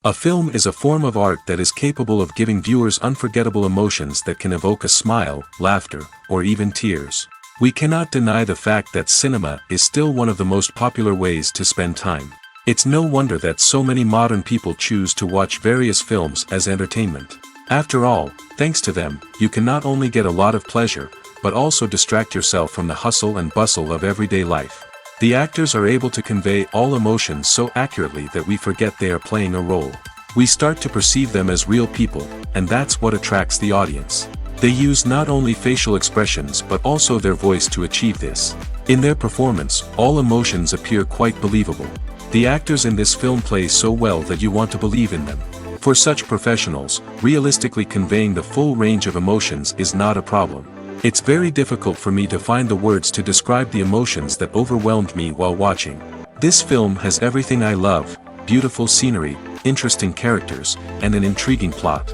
A film is a form of art that is capable of giving viewers unforgettable emotions that can evoke a smile, laughter, or even tears. We cannot deny the fact that cinema is still one of the most popular ways to spend time. It's no wonder that so many modern people choose to watch various films as entertainment. After all, thanks to them, you can not only get a lot of pleasure, but also distract yourself from the hustle and bustle of everyday life. The actors are able to convey all emotions so accurately that we forget they are playing a role. We start to perceive them as real people, and that's what attracts the audience. They use not only facial expressions but also their voice to achieve this. In their performance, all emotions appear quite believable. The actors in this film play so well that you want to believe in them. For such professionals, realistically conveying the full range of emotions is not a problem. It's very difficult for me to find the words to describe the emotions that overwhelmed me while watching. This film has everything I love: beautiful scenery, interesting characters, and an intriguing plot.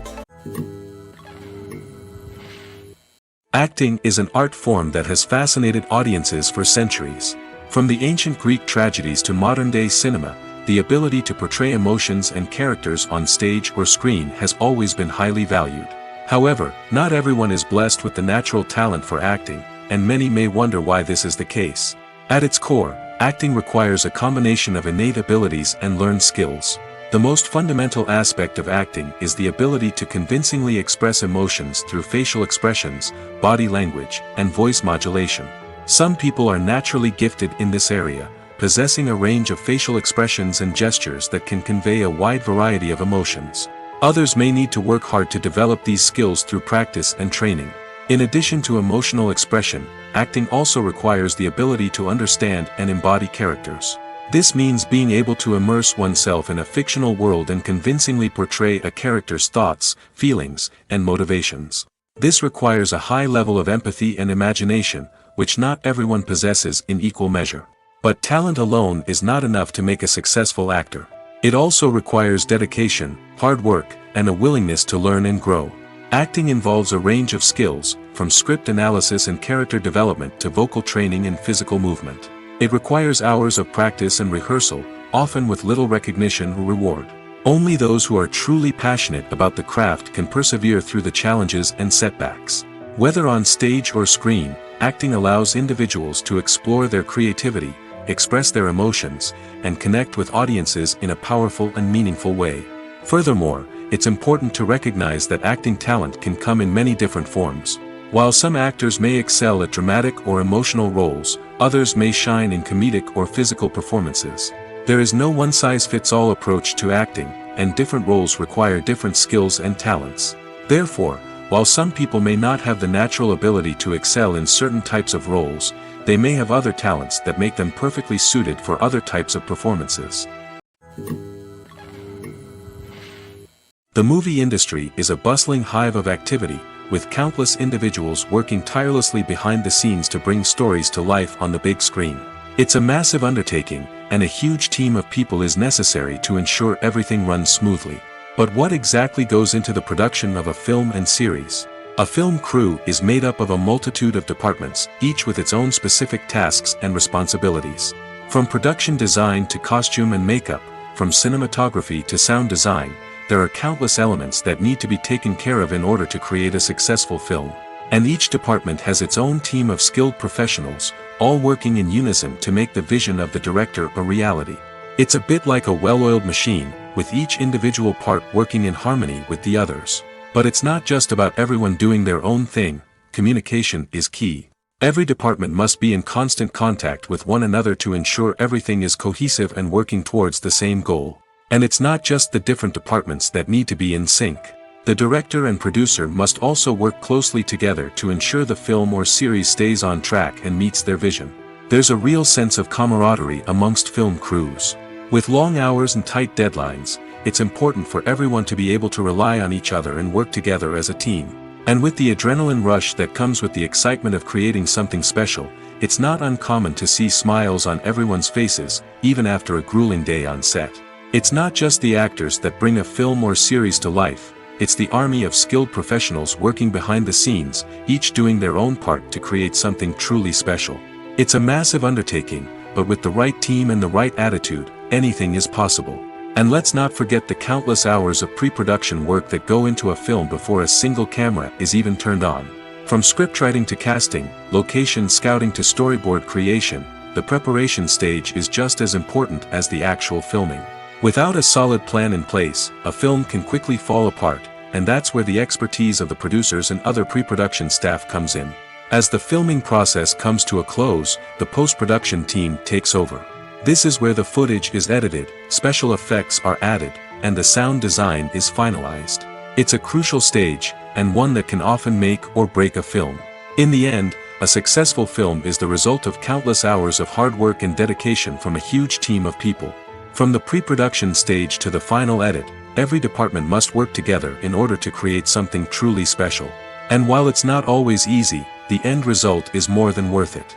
Acting is an art form that has fascinated audiences for centuries. From the ancient Greek tragedies to modern-day cinema, the ability to portray emotions and characters on stage or screen has always been highly valued. However, not everyone is blessed with the natural talent for acting, and many may wonder why this is the case. At its core, acting requires a combination of innate abilities and learned skills. The most fundamental aspect of acting is the ability to convincingly express emotions through facial expressions, body language, and voice modulation. Some people are naturally gifted in this area, possessing a range of facial expressions and gestures that can convey a wide variety of emotions. Others may need to work hard to develop these skills through practice and training. In addition to emotional expression, acting also requires the ability to understand and embody characters. This means being able to immerse oneself in a fictional world and convincingly portray a character's thoughts, feelings, and motivations. This requires a high level of empathy and imagination, which not everyone possesses in equal measure. But talent alone is not enough to make a successful actor. It also requires dedication, hard work, and a willingness to learn and grow. Acting involves a range of skills, from script analysis and character development to vocal training and physical movement. It requires hours of practice and rehearsal, often with little recognition or reward. Only those who are truly passionate about the craft can persevere through the challenges and setbacks. Whether on stage or screen, acting allows individuals to explore their creativity, express their emotions, and connect with audiences in a powerful and meaningful way. Furthermore, it's important to recognize that acting talent can come in many different forms. While some actors may excel at dramatic or emotional roles, others may shine in comedic or physical performances. There is no one-size-fits-all approach to acting, and different roles require different skills and talents. Therefore, while some people may not have the natural ability to excel in certain types of roles, they may have other talents that make them perfectly suited for other types of performances. The movie industry is a bustling hive of activity, with countless individuals working tirelessly behind the scenes to bring stories to life on the big screen. It's a massive undertaking, and a huge team of people is necessary to ensure everything runs smoothly. But what exactly goes into the production of a film and series? A film crew is made up of a multitude of departments, each with its own specific tasks and responsibilities. From production design to costume and makeup, from cinematography to sound design, there are countless elements that need to be taken care of in order to create a successful film. And each department has its own team of skilled professionals, all working in unison to make the vision of the director a reality. It's a bit like a well-oiled machine, with each individual part working in harmony with the others. But it's not just about everyone doing their own thing. Communication is key. Every department must be in constant contact with one another to ensure everything is cohesive and working towards the same goal. And it's not just the different departments that need to be in sync. The director and producer must also work closely together to ensure the film or series stays on track and meets their vision. There's a real sense of camaraderie amongst film crews. With long hours and tight deadlines, it's important for everyone to be able to rely on each other and work together as a team. And with the adrenaline rush that comes with the excitement of creating something special, it's not uncommon to see smiles on everyone's faces, even after a grueling day on set. It's not just the actors that bring a film or series to life, it's the army of skilled professionals working behind the scenes, each doing their own part to create something truly special. It's a massive undertaking, but with the right team and the right attitude, anything is possible. And let's not forget the countless hours of pre-production work that go into a film before a single camera is even turned on. From scriptwriting to casting, location scouting to storyboard creation, the preparation stage is just as important as the actual filming. Without a solid plan in place, a film can quickly fall apart, and that's where the expertise of the producers and other pre-production staff comes in. As the filming process comes to a close, the post-production team takes over. This is where the footage is edited, special effects are added, and the sound design is finalized. It's a crucial stage, and one that can often make or break a film. In the end, a successful film is the result of countless hours of hard work and dedication from a huge team of people. From the pre-production stage to the final edit, every department must work together in order to create something truly special. And while it's not always easy, the end result is more than worth it.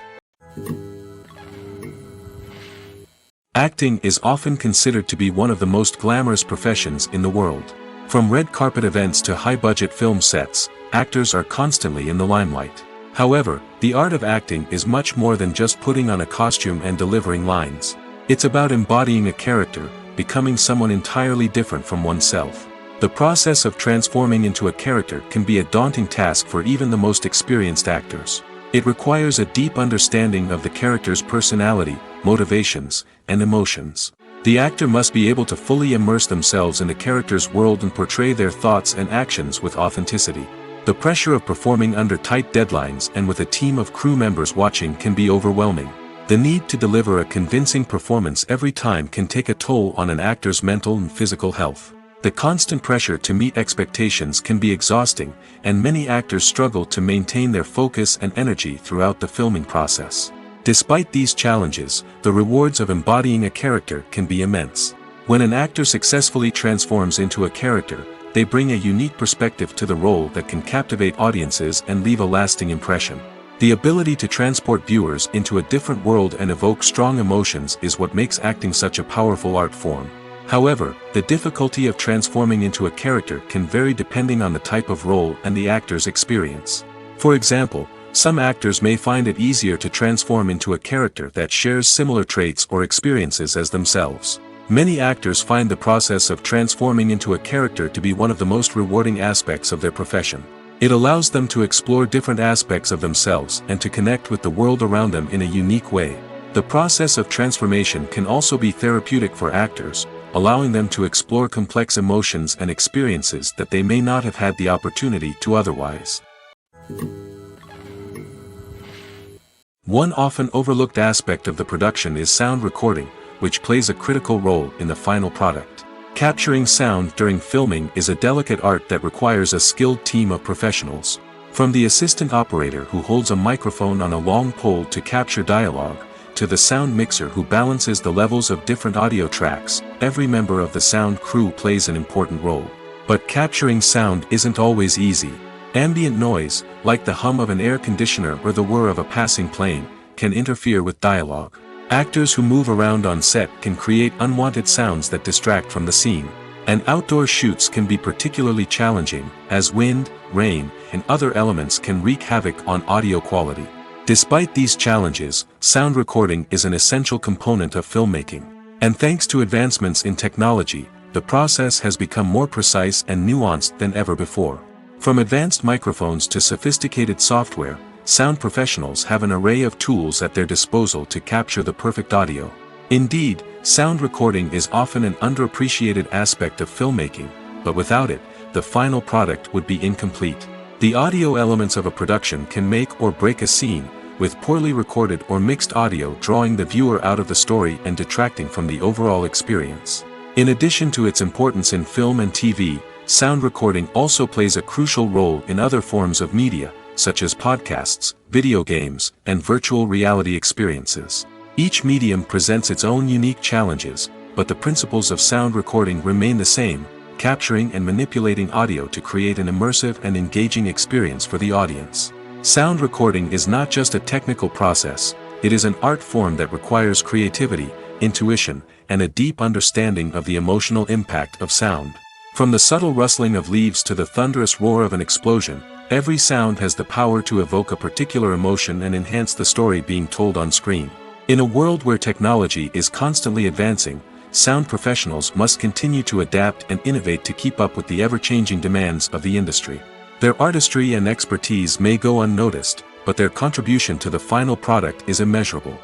Acting is often considered to be one of the most glamorous professions in the world. From red carpet events to high-budget film sets, actors are constantly in the limelight. However, the art of acting is much more than just putting on a costume and delivering lines. It's about embodying a character, becoming someone entirely different from oneself. The process of transforming into a character can be a daunting task for even the most experienced actors. It requires a deep understanding of the character's personality, motivations, and emotions. The actor must be able to fully immerse themselves in the character's world and portray their thoughts and actions with authenticity. The pressure of performing under tight deadlines and with a team of crew members watching can be overwhelming. The need to deliver a convincing performance every time can take a toll on an actor's mental and physical health. The constant pressure to meet expectations can be exhausting, and many actors struggle to maintain their focus and energy throughout the filming process. Despite these challenges, the rewards of embodying a character can be immense. When an actor successfully transforms into a character, they bring a unique perspective to the role that can captivate audiences and leave a lasting impression. The ability to transport viewers into a different world and evoke strong emotions is what makes acting such a powerful art form. However, the difficulty of transforming into a character can vary depending on the type of role and the actor's experience. For example, some actors may find it easier to transform into a character that shares similar traits or experiences as themselves. Many actors find the process of transforming into a character to be one of the most rewarding aspects of their profession. It allows them to explore different aspects of themselves and to connect with the world around them in a unique way. The process of transformation can also be therapeutic for actors, allowing them to explore complex emotions and experiences that they may not have had the opportunity to otherwise. One often overlooked aspect of the production is sound recording, which plays a critical role in the final product. Capturing sound during filming is a delicate art that requires a skilled team of professionals. From the assistant operator who holds a microphone on a long pole to capture dialogue, to the sound mixer who balances the levels of different audio tracks, every member of the sound crew plays an important role. But capturing sound isn't always easy. Ambient noise, like the hum of an air conditioner or the whir of a passing plane, can interfere with dialogue. Actors who move around on set can create unwanted sounds that distract from the scene. And outdoor shoots can be particularly challenging, as wind, rain, and other elements can wreak havoc on audio quality. Despite these challenges, sound recording is an essential component of filmmaking. And thanks to advancements in technology, the process has become more precise and nuanced than ever before. From advanced microphones to sophisticated software, sound professionals have an array of tools at their disposal to capture the perfect audio. Indeed, sound recording is often an underappreciated aspect of filmmaking, but without it, the final product would be incomplete. The audio elements of a production can make or break a scene, with poorly recorded or mixed audio drawing the viewer out of the story and detracting from the overall experience. In addition to its importance in film and TV, sound recording also plays a crucial role in other forms of media, such as podcasts, video games, and virtual reality experiences. Each medium presents its own unique challenges, but the principles of sound recording remain the same, capturing and manipulating audio to create an immersive and engaging experience for the audience. Sound recording is not just a technical process, it is an art form that requires creativity, intuition, and a deep understanding of the emotional impact of sound. From the subtle rustling of leaves to the thunderous roar of an explosion, every sound has the power to evoke a particular emotion and enhance the story being told on screen. In a world where technology is constantly advancing, sound professionals must continue to adapt and innovate to keep up with the ever-changing demands of the industry. Their artistry and expertise may go unnoticed, but their contribution to the final product is immeasurable.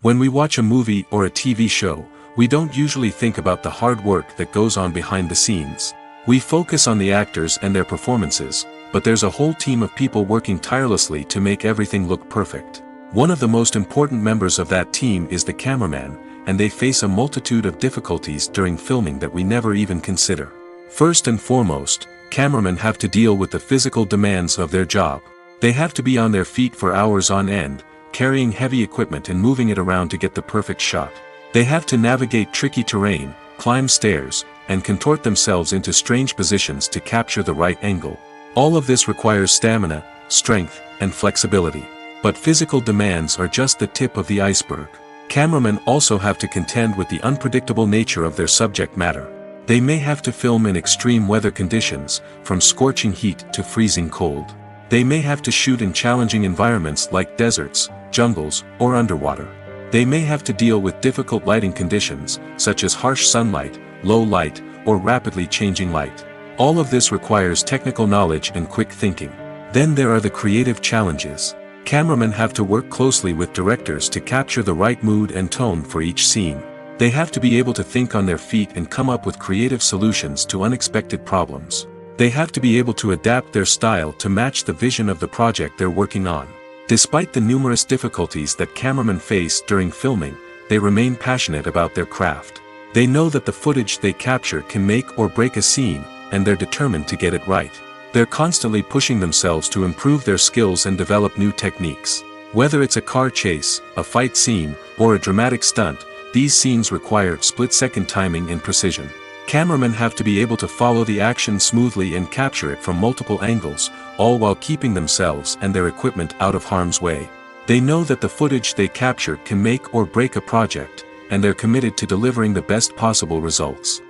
When we watch a movie or a TV show, we don't usually think about the hard work that goes on behind the scenes. We focus on the actors and their performances, but there's a whole team of people working tirelessly to make everything look perfect. One of the most important members of that team is the cameraman, and they face a multitude of difficulties during filming that we never even consider. First and foremost, cameramen have to deal with the physical demands of their job. They have to be on their feet for hours on end, carrying heavy equipment and moving it around to get the perfect shot. They have to navigate tricky terrain, climb stairs, and contort themselves into strange positions to capture the right angle. All of this requires stamina, strength, and flexibility. But physical demands are just the tip of the iceberg. Cameramen also have to contend with the unpredictable nature of their subject matter. They may have to film in extreme weather conditions, from scorching heat to freezing cold. They may have to shoot in challenging environments like deserts, jungles, or underwater. They may have to deal with difficult lighting conditions, such as harsh sunlight, low light, or rapidly changing light. All of this requires technical knowledge and quick thinking. Then there are the creative challenges. Cameramen have to work closely with directors to capture the right mood and tone for each scene. They have to be able to think on their feet and come up with creative solutions to unexpected problems. They have to be able to adapt their style to match the vision of the project they're working on. Despite the numerous difficulties that cameramen face during filming, they remain passionate about their craft. They know that the footage they capture can make or break a scene, and they're determined to get it right. They're constantly pushing themselves to improve their skills and develop new techniques. Whether it's a car chase, a fight scene, or a dramatic stunt, these scenes require split-second timing and precision. Cameramen have to be able to follow the action smoothly and capture it from multiple angles, all while keeping themselves and their equipment out of harm's way. They know that the footage they capture can make or break a project, and they're committed to delivering the best possible results.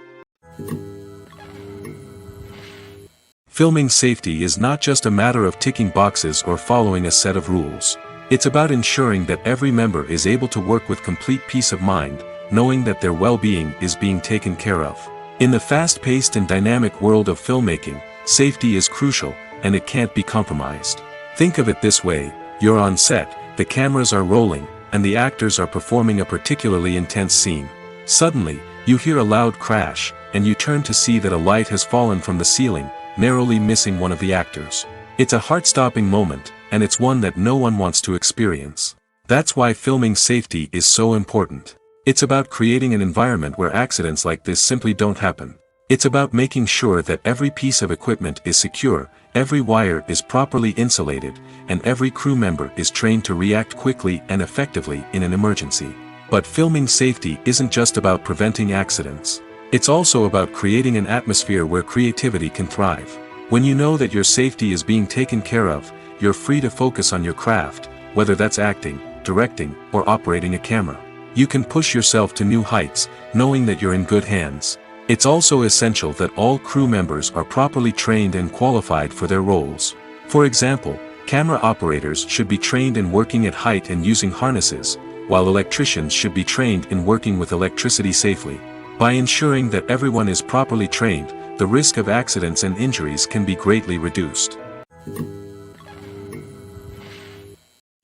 Filming safety is not just a matter of ticking boxes or following a set of rules. It's about ensuring that every member is able to work with complete peace of mind, knowing that their well-being is being taken care of. In the fast-paced and dynamic world of filmmaking, safety is crucial, and it can't be compromised. Think of it this way: you're on set, the cameras are rolling, and the actors are performing a particularly intense scene. Suddenly, you hear a loud crash, and you turn to see that a light has fallen from the ceiling, narrowly missing one of the actors. It's a heart-stopping moment, and it's one that no one wants to experience. That's why filming safety is so important. It's about creating an environment where accidents like this simply don't happen. It's about making sure that every piece of equipment is secure, every wire is properly insulated, and every crew member is trained to react quickly and effectively in an emergency. But filming safety isn't just about preventing accidents. It's also about creating an atmosphere where creativity can thrive. When you know that your safety is being taken care of, you're free to focus on your craft, whether that's acting, directing, or operating a camera. You can push yourself to new heights, knowing that you're in good hands. It's also essential that all crew members are properly trained and qualified for their roles. For example, camera operators should be trained in working at height and using harnesses, while electricians should be trained in working with electricity safely. By ensuring that everyone is properly trained, the risk of accidents and injuries can be greatly reduced.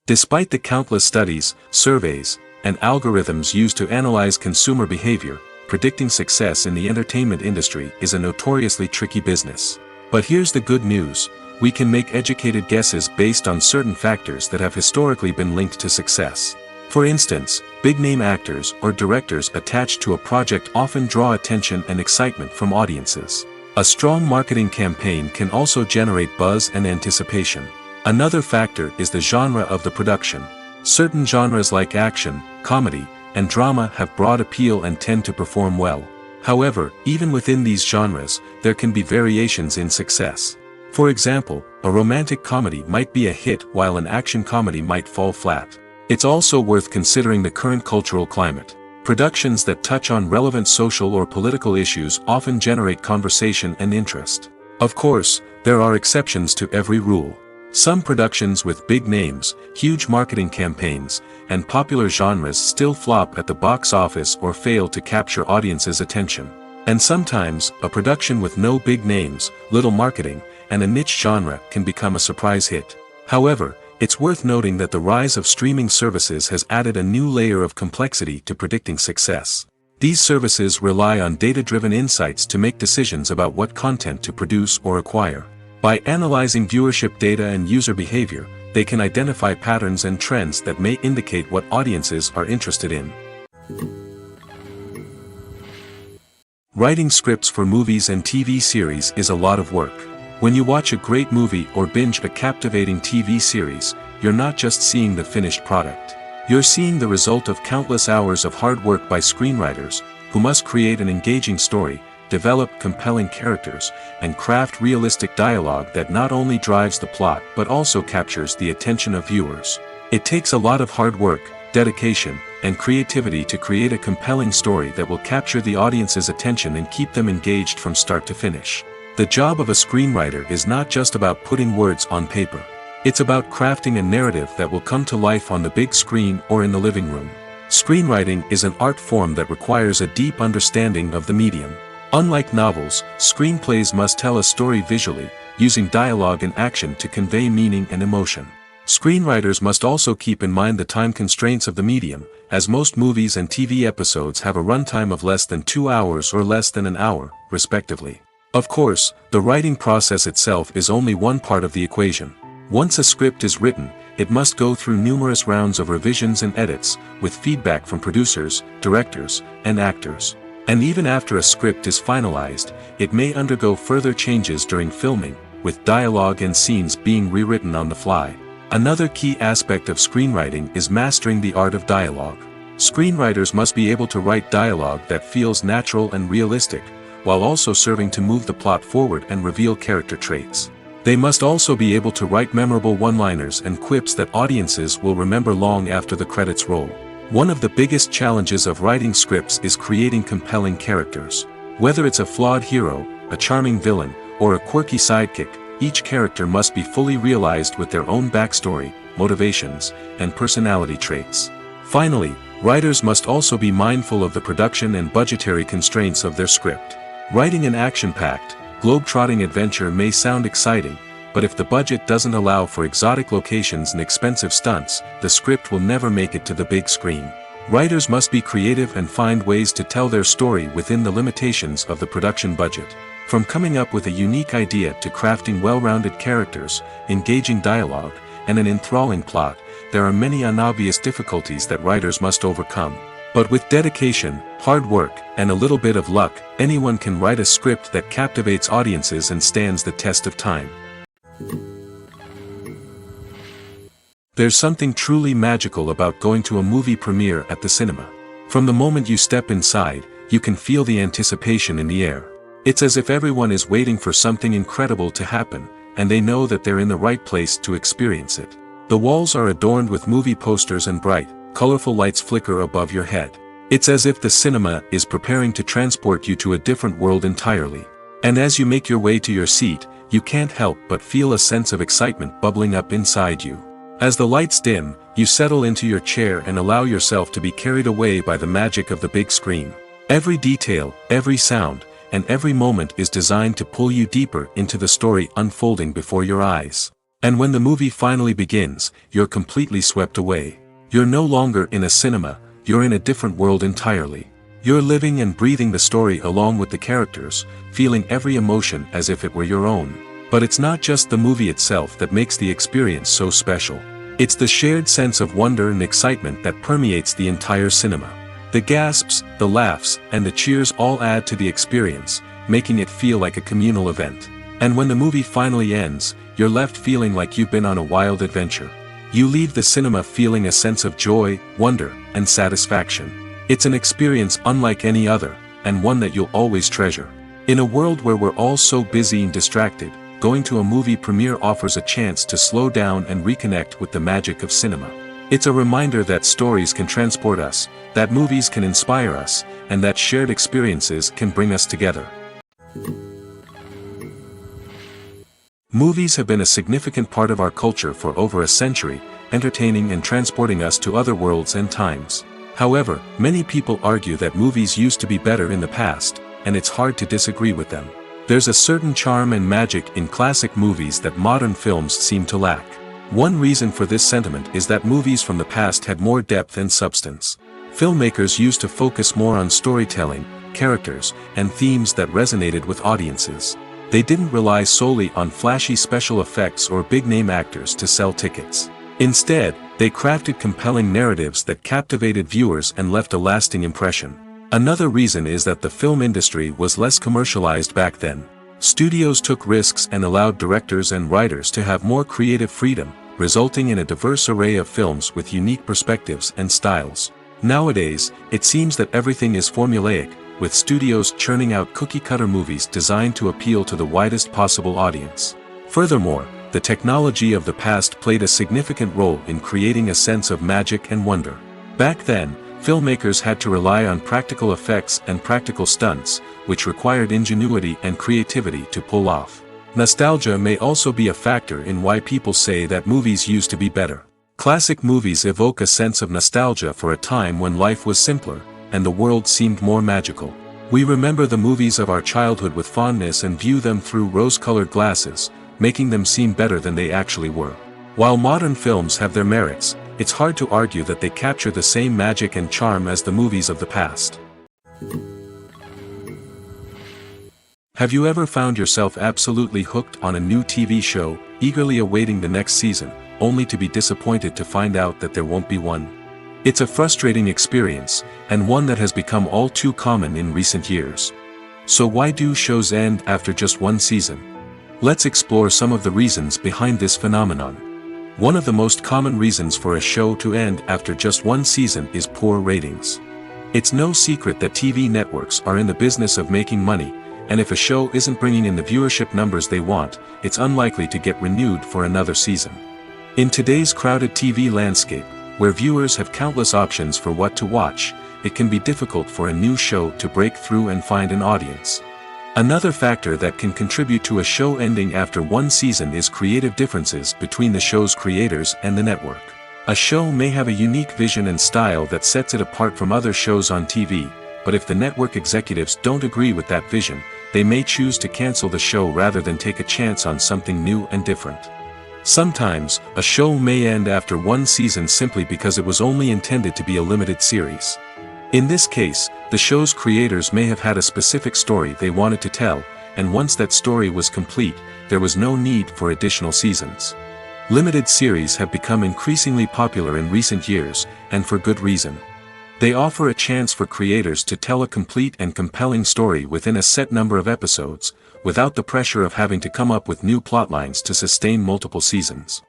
Despite the countless studies, surveys, and algorithms used to analyze consumer behavior, predicting success in the entertainment industry is a notoriously tricky business. But here's the good news: we can make educated guesses based on certain factors that have historically been linked to success. For instance, big-name actors or directors attached to a project often draw attention and excitement from audiences. A strong marketing campaign can also generate buzz and anticipation. Another factor is the genre of the production. Certain genres like action, comedy, and drama have broad appeal and tend to perform well. However, even within these genres, there can be variations in success. For example, a romantic comedy might be a hit while an action comedy might fall flat. It's also worth considering the current cultural climate. Productions that touch on relevant social or political issues often generate conversation and interest. Of course, there are exceptions to every rule. Some productions with big names, huge marketing campaigns, and popular genres still flop at the box office or fail to capture audiences' attention. And sometimes, a production with no big names, little marketing, and a niche genre can become a surprise hit. However, it's worth noting that the rise of streaming services has added a new layer of complexity to predicting success. These services rely on data-driven insights to make decisions about what content to produce or acquire. By analyzing viewership data and user behavior, they can identify patterns and trends that may indicate what audiences are interested in. Writing scripts for movies and TV series is a lot of work. When you watch a great movie or binge a captivating TV series, you're not just seeing the finished product. You're seeing the result of countless hours of hard work by screenwriters, who must create an engaging story, develop compelling characters, and craft realistic dialogue that not only drives the plot but also captures the attention of viewers. It takes a lot of hard work, dedication, and creativity to create a compelling story that will capture the audience's attention and keep them engaged from start to finish. The job of a screenwriter is not just about putting words on paper. It's about crafting a narrative that will come to life on the big screen or in the living room. Screenwriting is an art form that requires a deep understanding of the medium. Unlike novels, screenplays must tell a story visually, using dialogue and action to convey meaning and emotion. Screenwriters must also keep in mind the time constraints of the medium, as most movies and TV episodes have a runtime of less than 2 hours or less than an hour, respectively. Of course, the writing process itself is only one part of the equation. Once a script is written, it must go through numerous rounds of revisions and edits, with feedback from producers, directors, and actors. And even after a script is finalized, it may undergo further changes during filming, with dialogue and scenes being rewritten on the fly. Another key aspect of screenwriting is mastering the art of dialogue. Screenwriters must be able to write dialogue that feels natural and realistic, while also serving to move the plot forward and reveal character traits. They must also be able to write memorable one-liners and quips that audiences will remember long after the credits roll. One of the biggest challenges of writing scripts is creating compelling characters. Whether it's a flawed hero, a charming villain, or a quirky sidekick, each character must be fully realized with their own backstory, motivations, and personality traits. Finally, writers must also be mindful of the production and budgetary constraints of their script. Writing an action-packed, globe-trotting adventure may sound exciting, but if the budget doesn't allow for exotic locations and expensive stunts, the script will never make it to the big screen. Writers must be creative and find ways to tell their story within the limitations of the production budget. From coming up with a unique idea to crafting well-rounded characters, engaging dialogue, and an enthralling plot, there are many unobvious difficulties that writers must overcome. But with dedication, hard work, and a little bit of luck, anyone can write a script that captivates audiences and stands the test of time. There's something truly magical about going to a movie premiere at the cinema. From the moment you step inside, you can feel the anticipation in the air. It's as if everyone is waiting for something incredible to happen, and they know that they're in the right place to experience it. The walls are adorned with movie posters and bright, colorful lights flicker above your head. It's as if the cinema is preparing to transport you to a different world entirely. And as you make your way to your seat, you can't help but feel a sense of excitement bubbling up inside you. As the lights dim, you settle into your chair and allow yourself to be carried away by the magic of the big screen. Every detail, every sound, and every moment is designed to pull you deeper into the story unfolding before your eyes. And when the movie finally begins, you're completely swept away. You're no longer in a cinema, you're in a different world entirely. You're living and breathing the story along with the characters, feeling every emotion as if it were your own. But it's not just the movie itself that makes the experience so special. It's the shared sense of wonder and excitement that permeates the entire cinema. The gasps, the laughs, and the cheers all add to the experience, making it feel like a communal event. And when the movie finally ends, you're left feeling like you've been on a wild adventure. You leave the cinema feeling a sense of joy, wonder, and satisfaction. It's an experience unlike any other, and one that you'll always treasure. In a world where we're all so busy and distracted, going to a movie premiere offers a chance to slow down and reconnect with the magic of cinema. It's a reminder that stories can transport us, that movies can inspire us, and that shared experiences can bring us together. Movies have been a significant part of our culture for over a century, entertaining and transporting us to other worlds and times. However, many people argue that movies used to be better in the past, and it's hard to disagree with them. There's a certain charm and magic in classic movies that modern films seem to lack. One reason for this sentiment is that movies from the past had more depth and substance. Filmmakers used to focus more on storytelling, characters, and themes that resonated with audiences. They didn't rely solely on flashy special effects or big-name actors to sell tickets. Instead, they crafted compelling narratives that captivated viewers and left a lasting impression. Another reason is that the film industry was less commercialized back then. Studios took risks and allowed directors and writers to have more creative freedom, resulting in a diverse array of films with unique perspectives and styles. Nowadays, it seems that everything is formulaic, with studios churning out cookie-cutter movies designed to appeal to the widest possible audience. Furthermore, the technology of the past played a significant role in creating a sense of magic and wonder. Back then, filmmakers had to rely on practical effects and practical stunts, which required ingenuity and creativity to pull off. Nostalgia may also be a factor in why people say that movies used to be better. Classic movies evoke a sense of nostalgia for a time when life was simpler, and the world seemed more magical. We remember the movies of our childhood with fondness and view them through rose-colored glasses, making them seem better than they actually were. While modern films have their merits, it's hard to argue that they capture the same magic and charm as the movies of the past. Have you ever found yourself absolutely hooked on a new TV show, eagerly awaiting the next season, only to be disappointed to find out that there won't be one? It's a frustrating experience, and one that has become all too common in recent years. So why do shows end after just one season? Let's explore some of the reasons behind this phenomenon. One of the most common reasons for a show to end after just one season is poor ratings. It's no secret that TV networks are in the business of making money, and if a show isn't bringing in the viewership numbers they want, it's unlikely to get renewed for another season. In today's crowded TV landscape, where viewers have countless options for what to watch, it can be difficult for a new show to break through and find an audience. Another factor that can contribute to a show ending after one season is creative differences between the show's creators and the network. A show may have a unique vision and style that sets it apart from other shows on TV, but if the network executives don't agree with that vision, they may choose to cancel the show rather than take a chance on something new and different. Sometimes, a show may end after one season simply because it was only intended to be a limited series. In this case, the show's creators may have had a specific story they wanted to tell, and once that story was complete, there was no need for additional seasons. Limited series have become increasingly popular in recent years, and for good reason. They offer a chance for creators to tell a complete and compelling story within a set number of episodes, without the pressure of having to come up with new plotlines to sustain multiple seasons.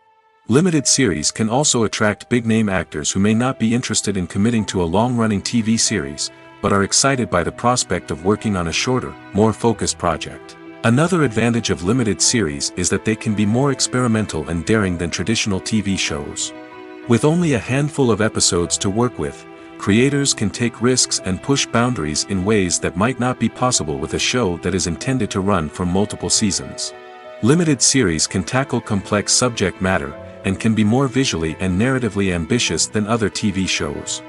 Limited series can also attract big-name actors who may not be interested in committing to a long-running TV series, but are excited by the prospect of working on a shorter, more focused project. Another advantage of limited series is that they can be more experimental and daring than traditional TV shows. With only a handful of episodes to work with, creators can take risks and push boundaries in ways that might not be possible with a show that is intended to run for multiple seasons. Limited series can tackle complex subject matter, and can be more visually and narratively ambitious than other TV shows.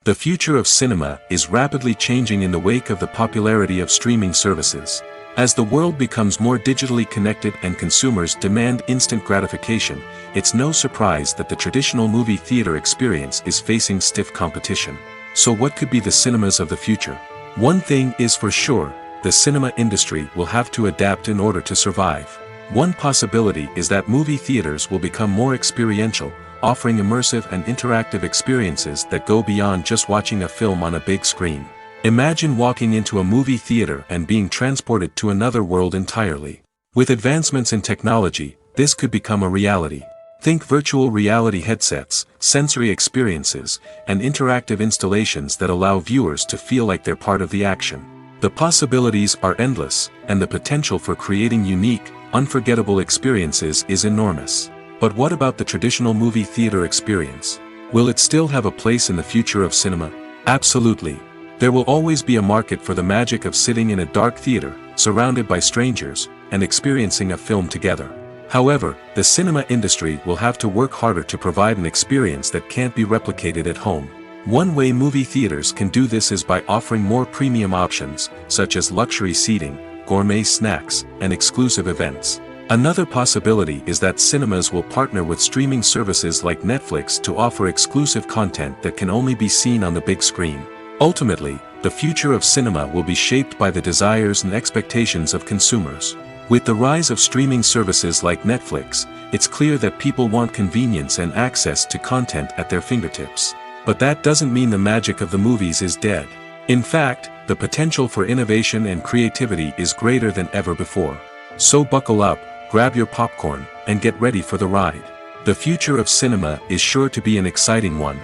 The future of cinema is rapidly changing in the wake of the popularity of streaming services. As the world becomes more digitally connected and consumers demand instant gratification, it's no surprise that the traditional movie theater experience is facing stiff competition. So what could be the cinemas of the future? One thing is for sure, the cinema industry will have to adapt in order to survive. One possibility is that movie theaters will become more experiential, offering immersive and interactive experiences that go beyond just watching a film on a big screen. Imagine walking into a movie theater and being transported to another world entirely. With advancements in technology, this could become a reality. Think virtual reality headsets, sensory experiences, and interactive installations that allow viewers to feel like they're part of the action. The possibilities are endless, and the potential for creating unique, unforgettable experiences is enormous. But what about the traditional movie theater experience? Will it still have a place in the future of cinema? Absolutely. There will always be a market for the magic of sitting in a dark theater, surrounded by strangers, and experiencing a film together. However, the cinema industry will have to work harder to provide an experience that can't be replicated at home. One way movie theaters can do this is by offering more premium options, such as luxury seating, gourmet snacks, and exclusive events. Another possibility is that cinemas will partner with streaming services like Netflix to offer exclusive content that can only be seen on the big screen. Ultimately, the future of cinema will be shaped by the desires and expectations of consumers. With the rise of streaming services like Netflix, it's clear that people want convenience and access to content at their fingertips. But that doesn't mean the magic of the movies is dead. In fact, the potential for innovation and creativity is greater than ever before. So buckle up, grab your popcorn, and get ready for the ride. The future of cinema is sure to be an exciting one.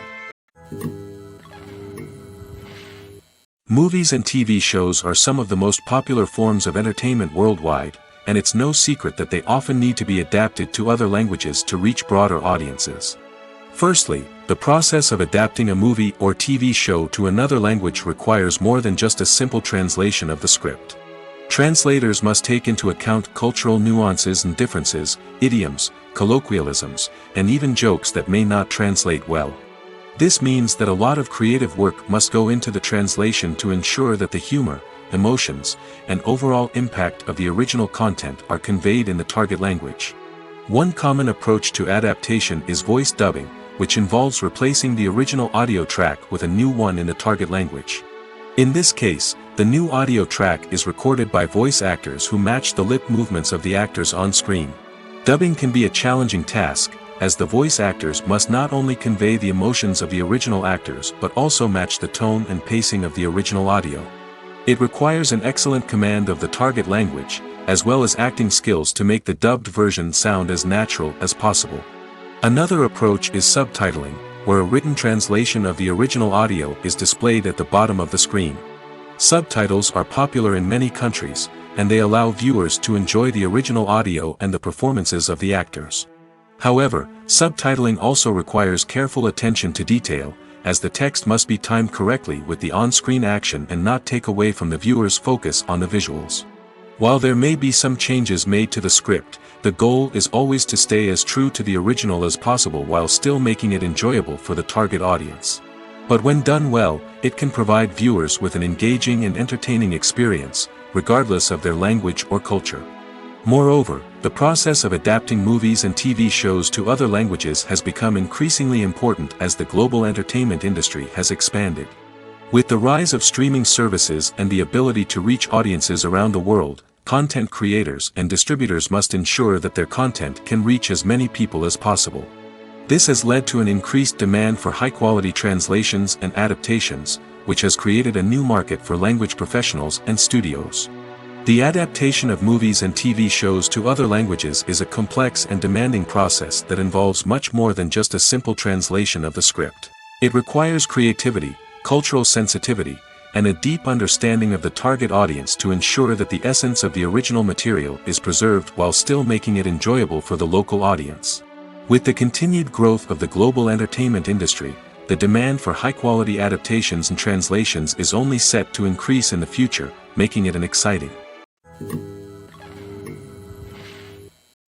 Movies and TV shows are some of the most popular forms of entertainment worldwide, and it's no secret that they often need to be adapted to other languages to reach broader audiences. Firstly, the process of adapting a movie or TV show to another language requires more than just a simple translation of the script. Translators must take into account cultural nuances and differences, idioms, colloquialisms, and even jokes that may not translate well. This means that a lot of creative work must go into the translation to ensure that the humor, emotions, and overall impact of the original content are conveyed in the target language. One common approach to adaptation is voice dubbing, which involves replacing the original audio track with a new one in the target language. In this case, the new audio track is recorded by voice actors who match the lip movements of the actors on screen. Dubbing can be a challenging task, as the voice actors must not only convey the emotions of the original actors but also match the tone and pacing of the original audio. It requires an excellent command of the target language, as well as acting skills to make the dubbed version sound as natural as possible. Another approach is subtitling, where a written translation of the original audio is displayed at the bottom of the screen. Subtitles are popular in many countries, and they allow viewers to enjoy the original audio and the performances of the actors. However, subtitling also requires careful attention to detail, as the text must be timed correctly with the on-screen action and not take away from the viewer's focus on the visuals. While there may be some changes made to the script, the goal is always to stay as true to the original as possible while still making it enjoyable for the target audience. But when done well, it can provide viewers with an engaging and entertaining experience, regardless of their language or culture. Moreover, the process of adapting movies and TV shows to other languages has become increasingly important as the global entertainment industry has expanded. With the rise of streaming services and the ability to reach audiences around the world, content creators and distributors must ensure that their content can reach as many people as possible. This has led to an increased demand for high-quality translations and adaptations, which has created a new market for language professionals and studios. The adaptation of movies and TV shows to other languages is a complex and demanding process that involves much more than just a simple translation of the script. It requires creativity, cultural sensitivity, and a deep understanding of the target audience to ensure that the essence of the original material is preserved while still making it enjoyable for the local audience. With the continued growth of the global entertainment industry, the demand for high-quality adaptations and translations is only set to increase in the future, making it an exciting.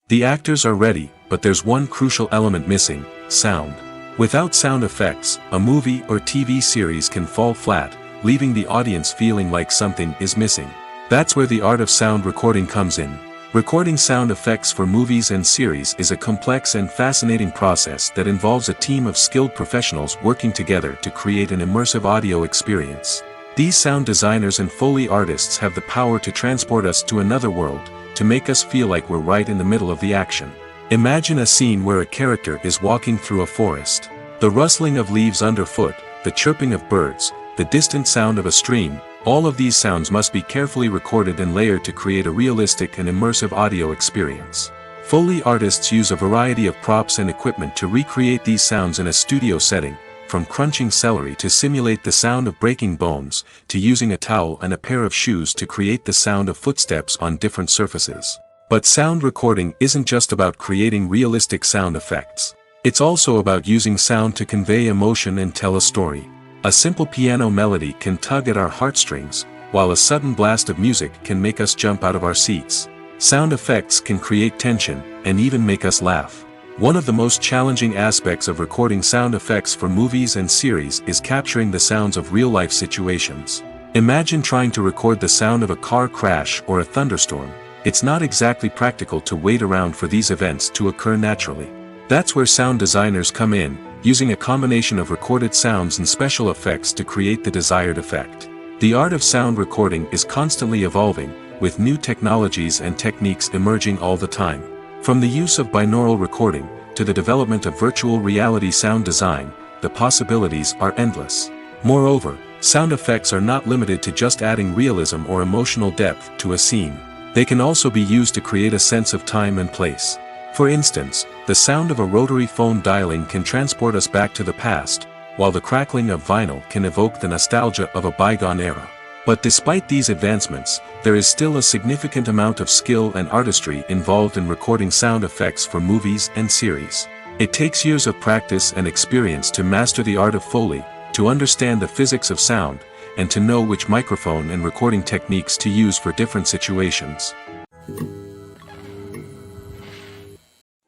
The actors are ready, but there's one crucial element missing: sound. Without sound effects, a movie or TV series can fall flat, leaving the audience feeling like something is missing. That's where the art of sound recording comes in. Recording sound effects for movies and series is a complex and fascinating process that involves a team of skilled professionals working together to create an immersive audio experience. These sound designers and Foley artists have the power to transport us to another world, to make us feel like we're right in the middle of the action. Imagine a scene where a character is walking through a forest. The rustling of leaves underfoot, the chirping of birds, the distant sound of a stream, all of these sounds must be carefully recorded and layered to create a realistic and immersive audio experience. Foley artists use a variety of props and equipment to recreate these sounds in a studio setting, from crunching celery to simulate the sound of breaking bones, to using a towel and a pair of shoes to create the sound of footsteps on different surfaces. But sound recording isn't just about creating realistic sound effects. It's also about using sound to convey emotion and tell a story. A simple piano melody can tug at our heartstrings, while a sudden blast of music can make us jump out of our seats. Sound effects can create tension, and even make us laugh. One of the most challenging aspects of recording sound effects for movies and series is capturing the sounds of real-life situations. Imagine trying to record the sound of a car crash or a thunderstorm. It's not exactly practical to wait around for these events to occur naturally. That's where sound designers come in, using a combination of recorded sounds and special effects to create the desired effect. The art of sound recording is constantly evolving, with new technologies and techniques emerging all the time. From the use of binaural recording, to the development of virtual reality sound design, the possibilities are endless. Moreover, sound effects are not limited to just adding realism or emotional depth to a scene. They can also be used to create a sense of time and place. For instance, the sound of a rotary phone dialing can transport us back to the past, while the crackling of vinyl can evoke the nostalgia of a bygone era. But despite these advancements, there is still a significant amount of skill and artistry involved in recording sound effects for movies and series. It takes years of practice and experience to master the art of Foley, to understand the physics of sound, and to know which microphone and recording techniques to use for different situations.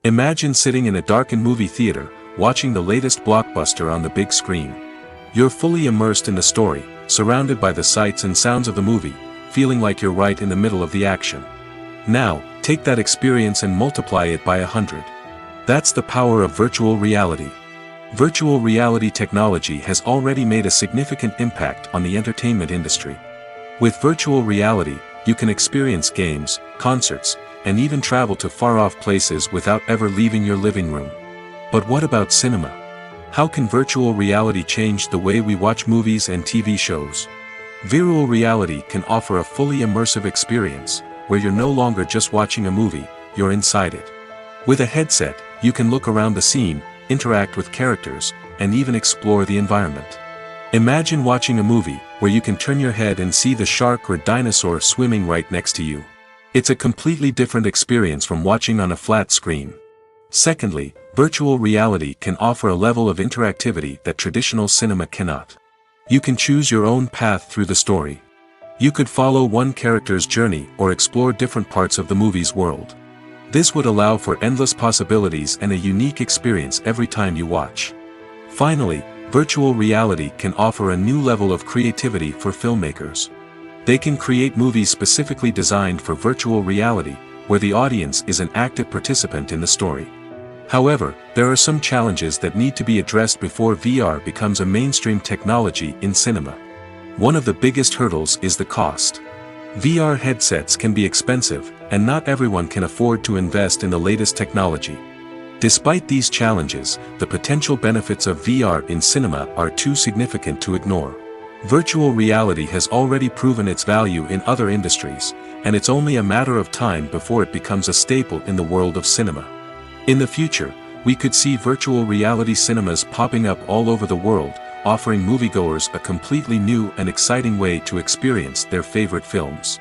Imagine sitting in a darkened movie theater, watching the latest blockbuster on the big screen. You're fully immersed in the story, surrounded by the sights and sounds of the movie, feeling like you're right in the middle of the action. Now, take that experience and multiply it by 100. That's the power of virtual reality. Virtual reality technology has already made a significant impact on the entertainment industry. With virtual reality, you can experience games, concerts, and even travel to far-off places without ever leaving your living room. But what about cinema? How can virtual reality change the way we watch movies and TV shows? Virtual reality can offer a fully immersive experience, where you're no longer just watching a movie, you're inside it. With a headset, you can look around the scene, interact with characters, and even explore the environment. Imagine watching a movie, where you can turn your head and see the shark or dinosaur swimming right next to you. It's a completely different experience from watching on a flat screen. Secondly, virtual reality can offer a level of interactivity that traditional cinema cannot. You can choose your own path through the story. You could follow one character's journey or explore different parts of the movie's world. This would allow for endless possibilities and a unique experience every time you watch. Finally, virtual reality can offer a new level of creativity for filmmakers. They can create movies specifically designed for virtual reality, where the audience is an active participant in the story. However, there are some challenges that need to be addressed before VR becomes a mainstream technology in cinema. One of the biggest hurdles is the cost. VR headsets can be expensive, and not everyone can afford to invest in the latest technology. Despite these challenges, the potential benefits of VR in cinema are too significant to ignore. Virtual reality has already proven its value in other industries, and it's only a matter of time before it becomes a staple in the world of cinema. In the future, we could see virtual reality cinemas popping up all over the world, offering moviegoers a completely new and exciting way to experience their favorite films.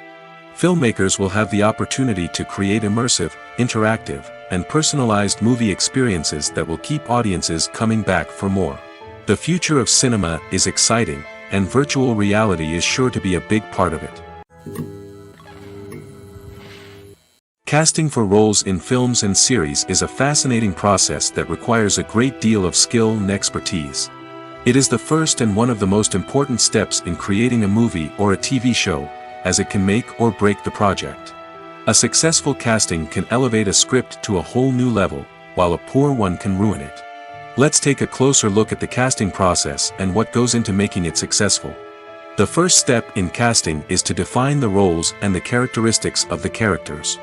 Filmmakers will have the opportunity to create immersive, interactive, and personalized movie experiences that will keep audiences coming back for more. The future of cinema is exciting, and virtual reality is sure to be a big part of it. Casting for roles in films and series is a fascinating process that requires a great deal of skill and expertise. It is the first and one of the most important steps in creating a movie or a TV show, as it can make or break the project. A successful casting can elevate a script to a whole new level, while a poor one can ruin it. Let's take a closer look at the casting process and what goes into making it successful. The first step in casting is to define the roles and the characteristics of the characters.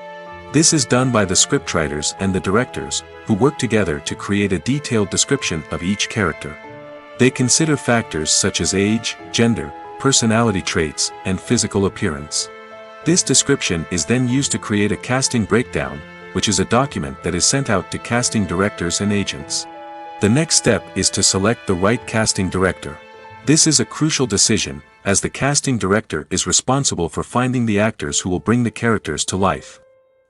This is done by the scriptwriters and the directors, who work together to create a detailed description of each character. They consider factors such as age, gender, personality traits, and physical appearance. This description is then used to create a casting breakdown, which is a document that is sent out to casting directors and agents. The next step is to select the right casting director. This is a crucial decision, as the casting director is responsible for finding the actors who will bring the characters to life.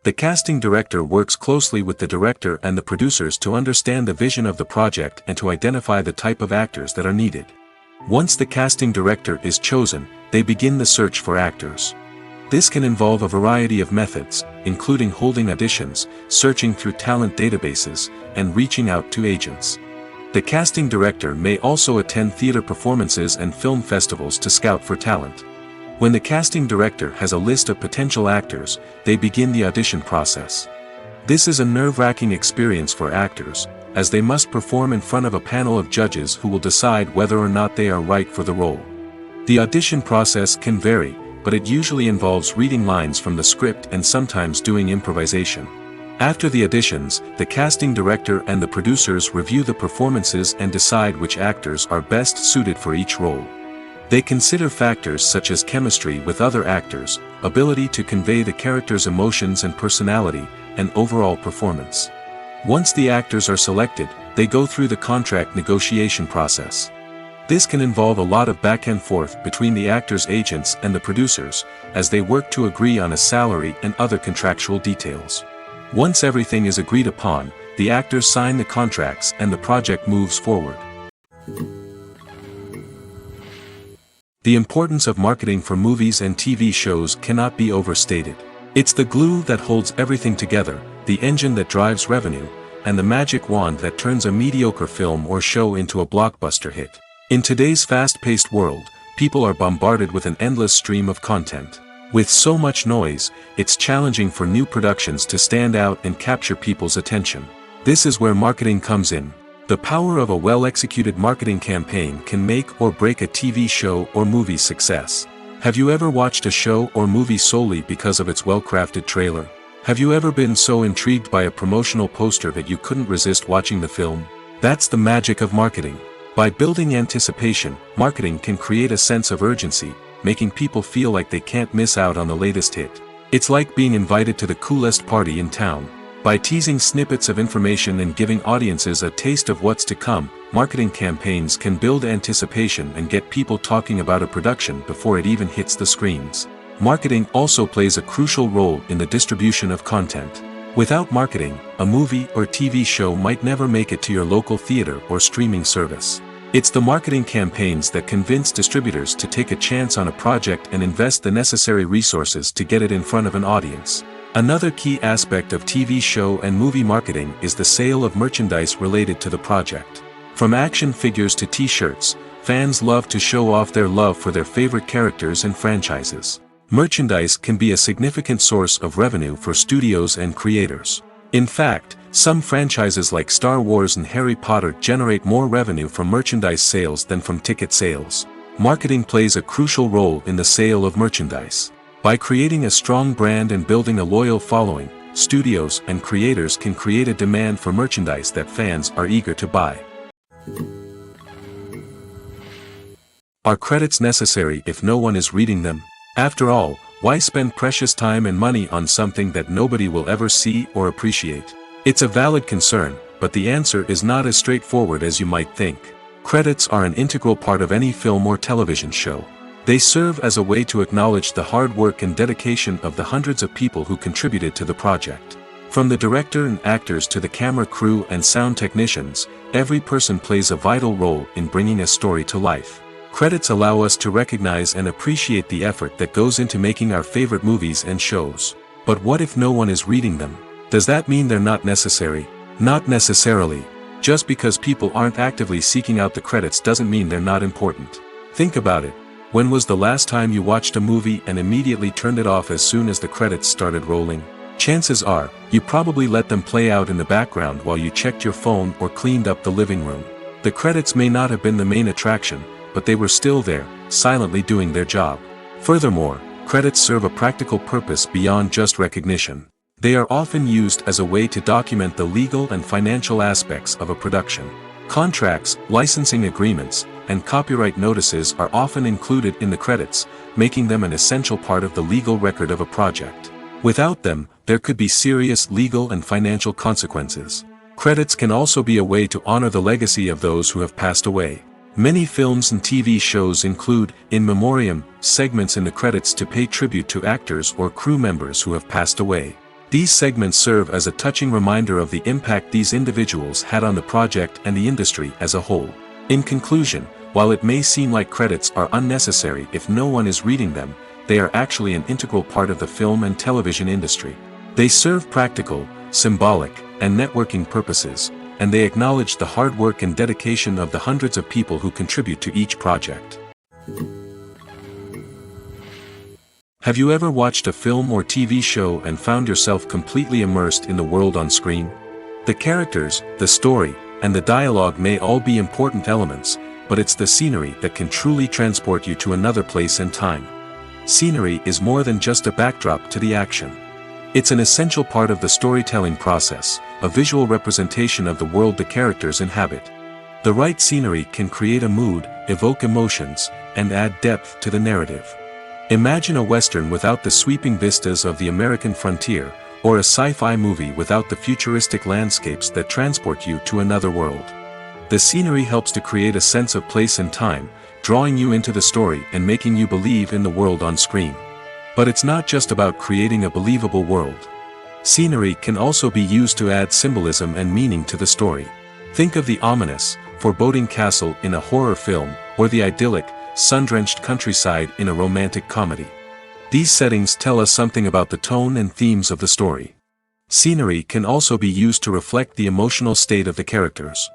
The casting director works closely with the director and the producers to understand the vision of the project and to identify the type of actors that are needed. Once the casting director is chosen, they begin the search for actors. This can involve a variety of methods, including holding auditions, searching through talent databases, and reaching out to agents. The casting director may also attend theater performances and film festivals to scout for talent. When the casting director has a list of potential actors, they begin the audition process. This is a nerve-wracking experience for actors, as they must perform in front of a panel of judges who will decide whether or not they are right for the role. The audition process can vary, but it usually involves reading lines from the script and sometimes doing improvisation. After the auditions, the casting director and the producers review the performances and decide which actors are best suited for each role. They consider factors such as chemistry with other actors, ability to convey the character's emotions and personality, and overall performance. Once the actors are selected, they go through the contract negotiation process. This can involve a lot of back and forth between the actors' agents and the producers, as they work to agree on a salary and other contractual details. Once everything is agreed upon, the actors sign the contracts and the project moves forward. The importance of marketing for movies and TV shows cannot be overstated. It's the glue that holds everything together, the engine that drives revenue, and the magic wand that turns a mediocre film or show into a blockbuster hit. In today's fast-paced world, people are bombarded with an endless stream of content. With so much noise, it's challenging for new productions to stand out and capture people's attention. This is where marketing comes in. The power of a well-executed marketing campaign can make or break a TV show or movie's success. Have you ever watched a show or movie solely because of its well-crafted trailer? Have you ever been so intrigued by a promotional poster that you couldn't resist watching the film? That's the magic of marketing. By building anticipation, marketing can create a sense of urgency, making people feel like they can't miss out on the latest hit. It's like being invited to the coolest party in town. By teasing snippets of information and giving audiences a taste of what's to come, marketing campaigns can build anticipation and get people talking about a production before it even hits the screens. Marketing also plays a crucial role in the distribution of content. Without marketing, a movie or TV show might never make it to your local theater or streaming service. It's the marketing campaigns that convince distributors to take a chance on a project and invest the necessary resources to get it in front of an audience. Another key aspect of TV show and movie marketing is the sale of merchandise related to the project. From action figures to t-shirts, fans love to show off their love for their favorite characters and franchises. Merchandise can be a significant source of revenue for studios and creators. In fact, some franchises like Star Wars and Harry Potter generate more revenue from merchandise sales than from ticket sales. Marketing plays a crucial role in the sale of merchandise. By creating a strong brand and building a loyal following, studios and creators can create a demand for merchandise that fans are eager to buy. Are credits necessary if no one is reading them? After all, why spend precious time and money on something that nobody will ever see or appreciate? It's a valid concern, but the answer is not as straightforward as you might think. Credits are an integral part of any film or television show. They serve as a way to acknowledge the hard work and dedication of the hundreds of people who contributed to the project. From the director and actors to the camera crew and sound technicians, every person plays a vital role in bringing a story to life. Credits allow us to recognize and appreciate the effort that goes into making our favorite movies and shows. But what if no one is reading them? Does that mean they're not necessary? Not necessarily. Just because people aren't actively seeking out the credits doesn't mean they're not important. Think about it. When was the last time you watched a movie and immediately turned it off as soon as the credits started rolling? Chances are, you probably let them play out in the background while you checked your phone or cleaned up the living room. The credits may not have been the main attraction, but they were still there, silently doing their job. Furthermore, credits serve a practical purpose beyond just recognition. They are often used as a way to document the legal and financial aspects of a production. Contracts, licensing agreements, and copyright notices are often included in the credits, making them an essential part of the legal record of a project. Without them, there could be serious legal and financial consequences. Credits can also be a way to honor the legacy of those who have passed away. Many films and TV shows include, in memoriam, segments in the credits to pay tribute to actors or crew members who have passed away. These segments serve as a touching reminder of the impact these individuals had on the project and the industry as a whole. In conclusion, While it may seem like credits are unnecessary if no one is reading them, they are actually an integral part of the film and television industry. They serve practical, symbolic, and networking purposes, and they acknowledge the hard work and dedication of the hundreds of people who contribute to each project. Have you ever watched a film or TV show and found yourself completely immersed in the world on screen? The characters, the story, and the dialogue may all be important elements, but it's the scenery that can truly transport you to another place and time. Scenery is more than just a backdrop to the action. It's an essential part of the storytelling process, a visual representation of the world the characters inhabit. The right scenery can create a mood, evoke emotions, and add depth to the narrative. Imagine a Western without the sweeping vistas of the American frontier, or a sci-fi movie without the futuristic landscapes that transport you to another world. The scenery helps to create a sense of place and time, drawing you into the story and making you believe in the world on screen. But it's not just about creating a believable world. Scenery can also be used to add symbolism and meaning to the story. Think of the ominous, foreboding castle in a horror film, or the idyllic, sun-drenched countryside in a romantic comedy. These settings tell us something about the tone and themes of the story. Scenery can also be used to reflect the emotional state of the characters.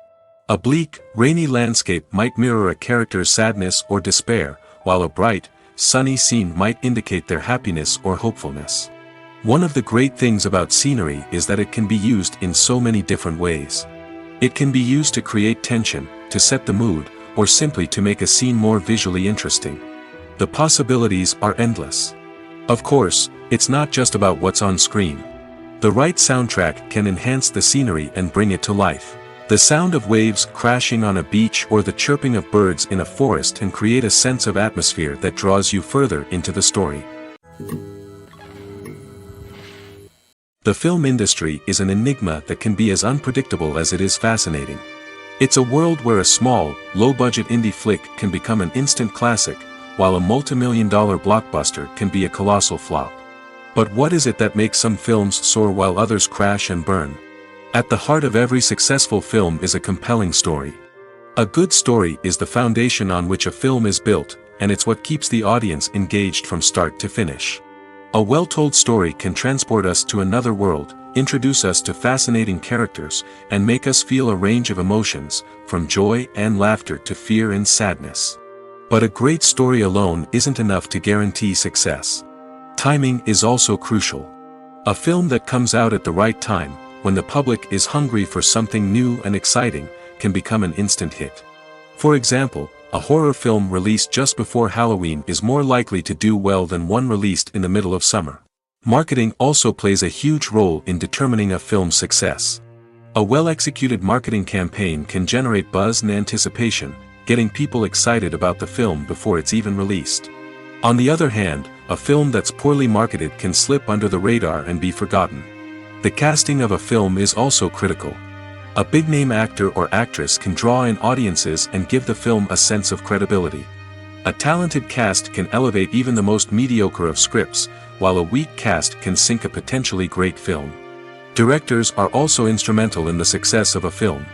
A bleak, rainy landscape might mirror a character's sadness or despair, while a bright, sunny scene might indicate their happiness or hopefulness. One of the great things about scenery is that it can be used in so many different ways. It can be used to create tension, to set the mood, or simply to make a scene more visually interesting. The possibilities are endless. Of course, it's not just about what's on screen. The right soundtrack can enhance the scenery and bring it to life. The sound of waves crashing on a beach or the chirping of birds in a forest can create a sense of atmosphere that draws you further into the story. The film industry is an enigma that can be as unpredictable as it is fascinating. It's a world where a small, low-budget indie flick can become an instant classic, while a multi-million-dollar blockbuster can be a colossal flop. But what is it that makes some films soar while others crash and burn? At the heart of every successful film is a compelling story. A good story is the foundation on which a film is built, and it's what keeps the audience engaged from start to finish. A well-told story can transport us to another world, introduce us to fascinating characters, and make us feel a range of emotions, from joy and laughter to fear and sadness. But a great story alone isn't enough to guarantee success. Timing is also crucial. A film that comes out at the right time, when the public is hungry for something new and exciting, can become an instant hit. For example, a horror film released just before Halloween is more likely to do well than one released in the middle of summer. Marketing also plays a huge role in determining a film's success. A well-executed marketing campaign can generate buzz and anticipation, getting people excited about the film before it's even released. On the other hand, a film that's poorly marketed can slip under the radar and be forgotten. The casting of a film is also critical. A big-name actor or actress can draw in audiences and give the film a sense of credibility. A talented cast can elevate even the most mediocre of scripts, while a weak cast can sink a potentially great film. Directors are also instrumental in the success of a film.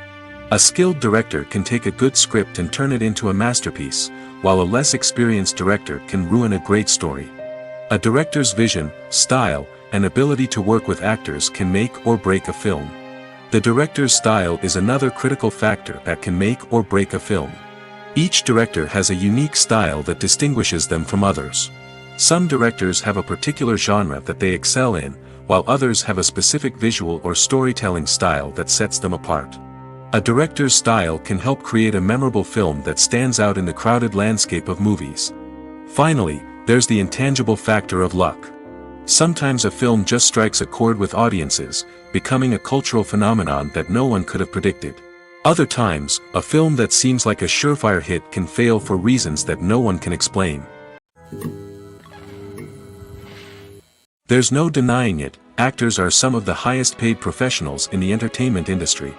A skilled director can take a good script and turn it into a masterpiece, while a less experienced director can ruin a great story. A director's vision, style, and ability to work with actors can make or break a film. The director's style is another critical factor that can make or break a film. Each director has a unique style that distinguishes them from others. Some directors have a particular genre that they excel in, while others have a specific visual or storytelling style that sets them apart. A director's style can help create a memorable film that stands out in the crowded landscape of movies. Finally, there's the intangible factor of luck. Sometimes a film just strikes a chord with audiences, becoming a cultural phenomenon that no one could have predicted. Other times, a film that seems like a surefire hit can fail for reasons that no one can explain. There's no denying it, actors are some of the highest-paid professionals in the entertainment industry.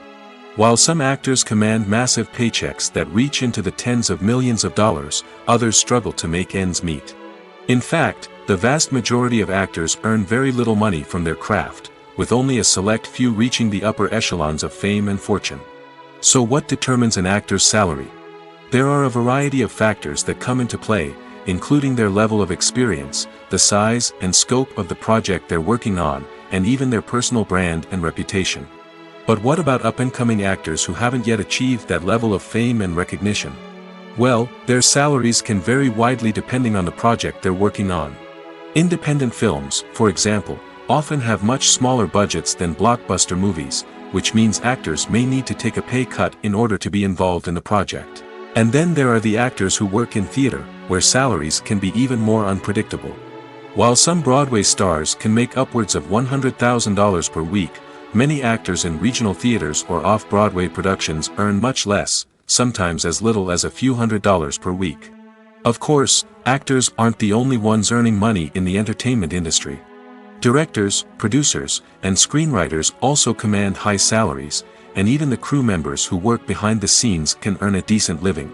While some actors command massive paychecks that reach into the tens of millions of dollars, others struggle to make ends meet. In fact, the vast majority of actors earn very little money from their craft, with only a select few reaching the upper echelons of fame and fortune. So what determines an actor's salary? There are a variety of factors that come into play, including their level of experience, the size and scope of the project they're working on, and even their personal brand and reputation. But what about up-and-coming actors who haven't yet achieved that level of fame and recognition? Well, their salaries can vary widely depending on the project they're working on. Independent films, for example, often have much smaller budgets than blockbuster movies, which means actors may need to take a pay cut in order to be involved in the project. And then there are the actors who work in theater, where salaries can be even more unpredictable. While some Broadway stars can make upwards of $100,000 per week, many actors in regional theaters or off-Broadway productions earn much less, sometimes as little as a few $100s per week. Of course, actors aren't the only ones earning money in the entertainment industry. Directors, producers, and screenwriters also command high salaries, and even the crew members who work behind the scenes can earn a decent living.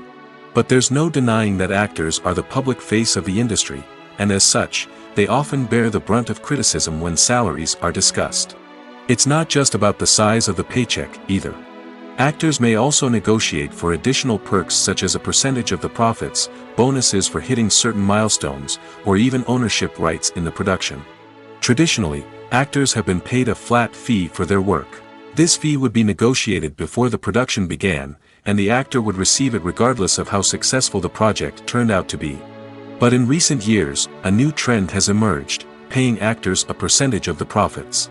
But there's no denying that actors are the public face of the industry, and as such, they often bear the brunt of criticism when salaries are discussed. It's not just about the size of the paycheck, either. Actors may also negotiate for additional perks such as a percentage of the profits, bonuses for hitting certain milestones, or even ownership rights in the production. Traditionally, actors have been paid a flat fee for their work. This fee would be negotiated before the production began, and the actor would receive it regardless of how successful the project turned out to be. But in recent years, a new trend has emerged, paying actors a percentage of the profits.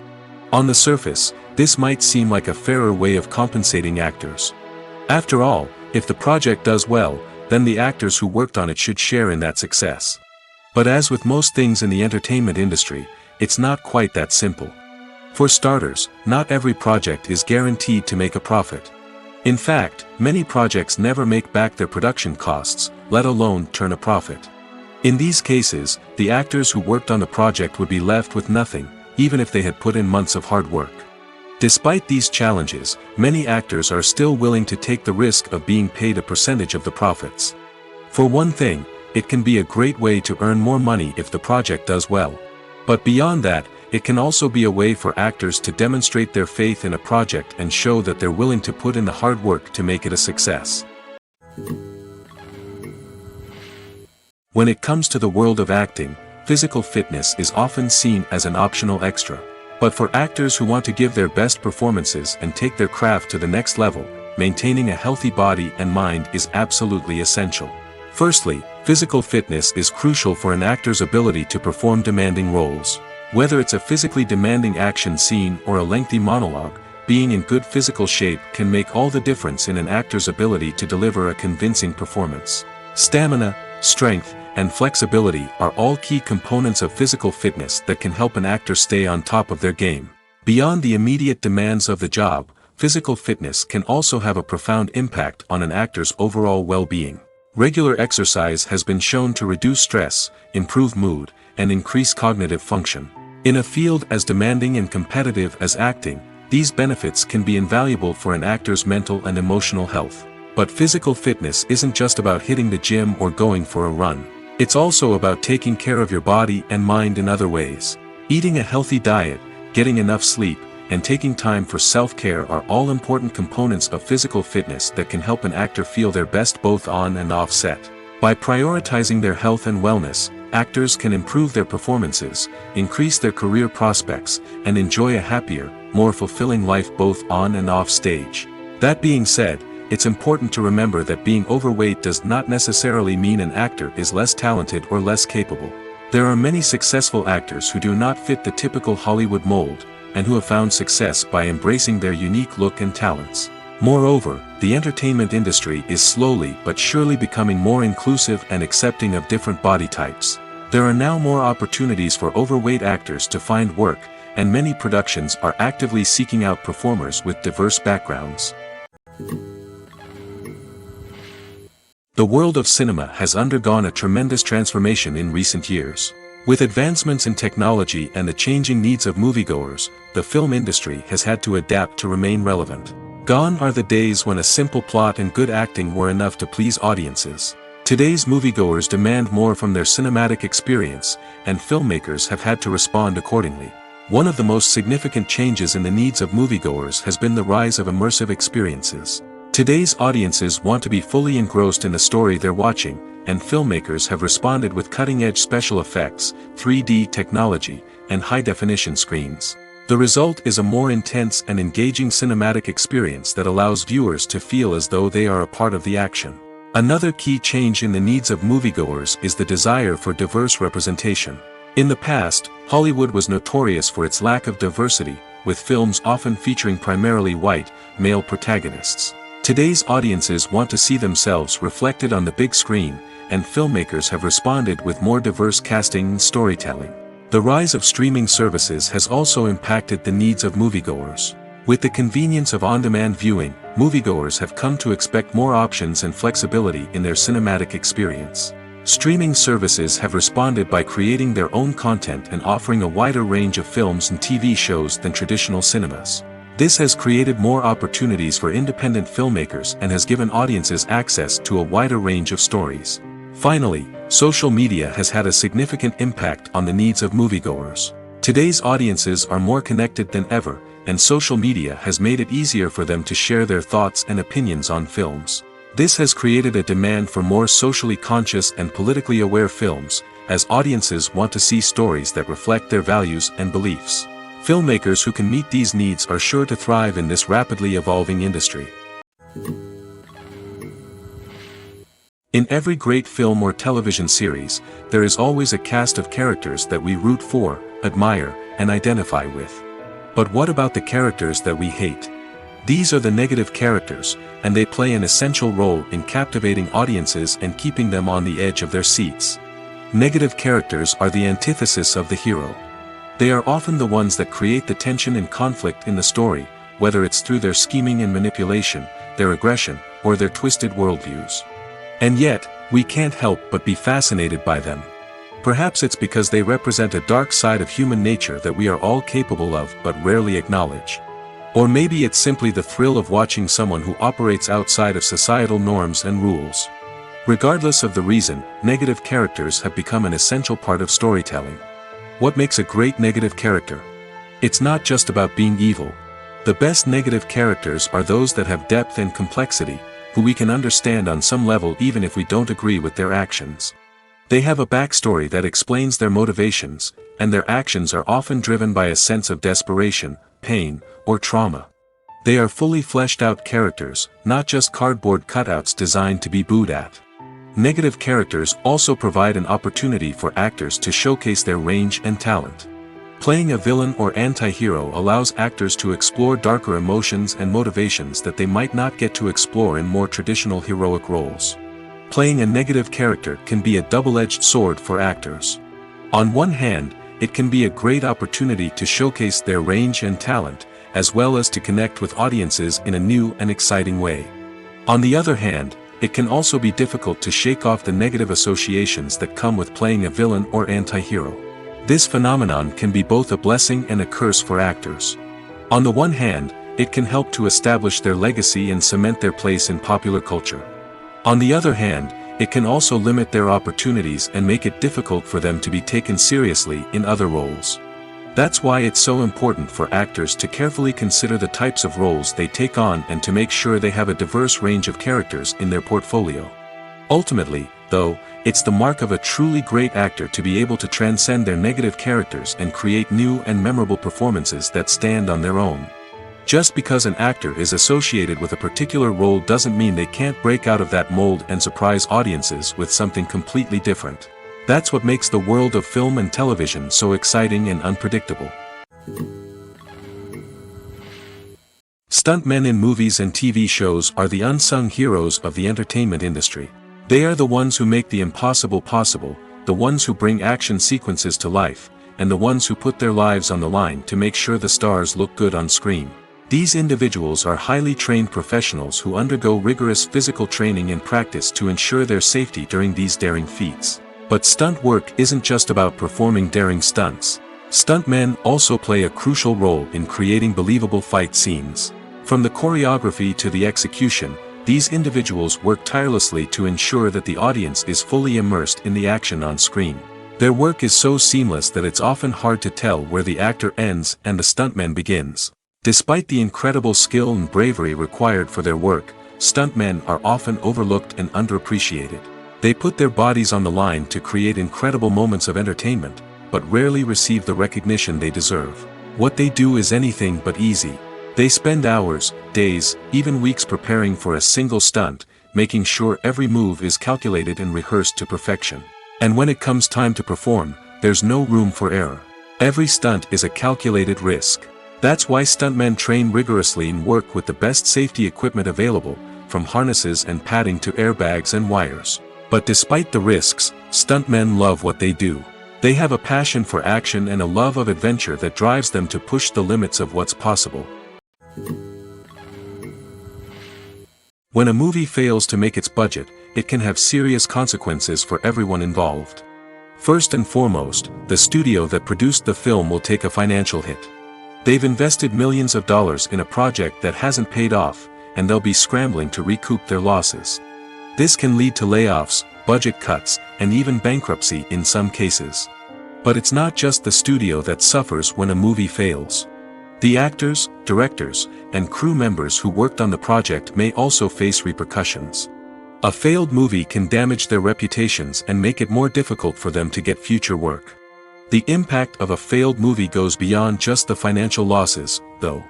On the surface, this might seem like a fairer way of compensating actors. After all, if the project does well, then the actors who worked on it should share in that success. But as with most things in the entertainment industry, it's not quite that simple. For starters, not every project is guaranteed to make a profit. In fact, many projects never make back their production costs, let alone turn a profit. In these cases, the actors who worked on the project would be left with nothing, even if they had put in months of hard work. Despite these challenges, many actors are still willing to take the risk of being paid a percentage of the profits. For one thing, it can be a great way to earn more money if the project does well. But beyond that, it can also be a way for actors to demonstrate their faith in a project and show that they're willing to put in the hard work to make it a success. When it comes to the world of acting, physical fitness is often seen as an optional extra. But for actors who want to give their best performances and take their craft to the next level, maintaining a healthy body and mind is absolutely essential. Firstly, physical fitness is crucial for an actor's ability to perform demanding roles. Whether it's a physically demanding action scene or a lengthy monologue, being in good physical shape can make all the difference in an actor's ability to deliver a convincing performance. Stamina, strength, and flexibility are all key components of physical fitness that can help an actor stay on top of their game. Beyond the immediate demands of the job, physical fitness can also have a profound impact on an actor's overall well-being. Regular exercise has been shown to reduce stress, improve mood, and increase cognitive function. In a field as demanding and competitive as acting, these benefits can be invaluable for an actor's mental and emotional health. But physical fitness isn't just about hitting the gym or going for a run. It's also about taking care of your body and mind in other ways. Eating a healthy diet, getting enough sleep, and taking time for self-care are all important components of physical fitness that can help an actor feel their best both on and off set. By prioritizing their health and wellness, actors can improve their performances, increase their career prospects, and enjoy a happier, more fulfilling life both on and off stage. That being said, it's important to remember that being overweight does not necessarily mean an actor is less talented or less capable. There are many successful actors who do not fit the typical Hollywood mold, and who have found success by embracing their unique look and talents. Moreover, the entertainment industry is slowly but surely becoming more inclusive and accepting of different body types. There are now more opportunities for overweight actors to find work, and many productions are actively seeking out performers with diverse backgrounds. The world of cinema has undergone a tremendous transformation in recent years. With advancements in technology and the changing needs of moviegoers, the film industry has had to adapt to remain relevant. Gone are the days when a simple plot and good acting were enough to please audiences. Today's moviegoers demand more from their cinematic experience, and filmmakers have had to respond accordingly. One of the most significant changes in the needs of moviegoers has been the rise of immersive experiences. Today's audiences want to be fully engrossed in the story they're watching, and filmmakers have responded with cutting-edge special effects, 3D technology, and high-definition screens. The result is a more intense and engaging cinematic experience that allows viewers to feel as though they are a part of the action. Another key change in the needs of moviegoers is the desire for diverse representation. In the past, Hollywood was notorious for its lack of diversity, with films often featuring primarily white, male protagonists. Today's audiences want to see themselves reflected on the big screen, and filmmakers have responded with more diverse casting and storytelling. The rise of streaming services has also impacted the needs of moviegoers. With the convenience of on-demand viewing, moviegoers have come to expect more options and flexibility in their cinematic experience. Streaming services have responded by creating their own content and offering a wider range of films and TV shows than traditional cinemas. This has created more opportunities for independent filmmakers and has given audiences access to a wider range of stories. Finally, social media has had a significant impact on the needs of moviegoers. Today's audiences are more connected than ever, and social media has made it easier for them to share their thoughts and opinions on films. This has created a demand for more socially conscious and politically aware films, as audiences want to see stories that reflect their values and beliefs. Filmmakers who can meet these needs are sure to thrive in this rapidly evolving industry. In every great film or television series, there is always a cast of characters that we root for, admire, and identify with. But what about the characters that we hate? These are the negative characters, and they play an essential role in captivating audiences and keeping them on the edge of their seats. Negative characters are the antithesis of the hero. They are often the ones that create the tension and conflict in the story, whether it's through their scheming and manipulation, their aggression, or their twisted worldviews. And yet, we can't help but be fascinated by them. Perhaps it's because they represent a dark side of human nature that we are all capable of but rarely acknowledge. Or maybe it's simply the thrill of watching someone who operates outside of societal norms and rules. Regardless of the reason, negative characters have become an essential part of storytelling. What makes a great negative character? It's not just about being evil. The best negative characters are those that have depth and complexity, who we can understand on some level even if we don't agree with their actions. They have a backstory that explains their motivations, and their actions are often driven by a sense of desperation, pain, or trauma. They are fully fleshed out characters, not just cardboard cutouts designed to be booed at. Negative characters also provide an opportunity for actors to showcase their range and talent. Playing a villain or anti-hero allows actors to explore darker emotions and motivations that they might not get to explore in more traditional heroic roles. Playing a negative character can be a double-edged sword for actors. On one hand, it can be a great opportunity to showcase their range and talent, as well as to connect with audiences in a new and exciting way. On the other hand, it can also be difficult to shake off the negative associations that come with playing a villain or anti-hero. This phenomenon can be both a blessing and a curse for actors. On the one hand, it can help to establish their legacy and cement their place in popular culture. On the other hand, it can also limit their opportunities and make it difficult for them to be taken seriously in other roles. That's why it's so important for actors to carefully consider the types of roles they take on and to make sure they have a diverse range of characters in their portfolio. Ultimately, though, it's the mark of a truly great actor to be able to transcend their negative characters and create new and memorable performances that stand on their own. Just because an actor is associated with a particular role doesn't mean they can't break out of that mold and surprise audiences with something completely different. That's what makes the world of film and television so exciting and unpredictable. Stuntmen in movies and TV shows are the unsung heroes of the entertainment industry. They are the ones who make the impossible possible, the ones who bring action sequences to life, and the ones who put their lives on the line to make sure the stars look good on screen. These individuals are highly trained professionals who undergo rigorous physical training and practice to ensure their safety during these daring feats. But stunt work isn't just about performing daring stunts. Stuntmen also play a crucial role in creating believable fight scenes. From the choreography to the execution, these individuals work tirelessly to ensure that the audience is fully immersed in the action on screen. Their work is so seamless that it's often hard to tell where the actor ends and the stuntman begins. Despite the incredible skill and bravery required for their work, stuntmen are often overlooked and underappreciated. They put their bodies on the line to create incredible moments of entertainment, but rarely receive the recognition they deserve. What they do is anything but easy. They spend hours, days, even weeks preparing for a single stunt, making sure every move is calculated and rehearsed to perfection. And when it comes time to perform, there's no room for error. Every stunt is a calculated risk. That's why stuntmen train rigorously and work with the best safety equipment available, from harnesses and padding to airbags and wires. But despite the risks, stuntmen love what they do. They have a passion for action and a love of adventure that drives them to push the limits of what's possible. When a movie fails to make its budget, it can have serious consequences for everyone involved. First and foremost, the studio that produced the film will take a financial hit. They've invested millions of dollars in a project that hasn't paid off, and they'll be scrambling to recoup their losses. This can lead to layoffs, budget cuts, and even bankruptcy in some cases. But it's not just the studio that suffers when a movie fails. The actors, directors, and crew members who worked on the project may also face repercussions. A failed movie can damage their reputations and make it more difficult for them to get future work. The impact of a failed movie goes beyond just the financial losses, though.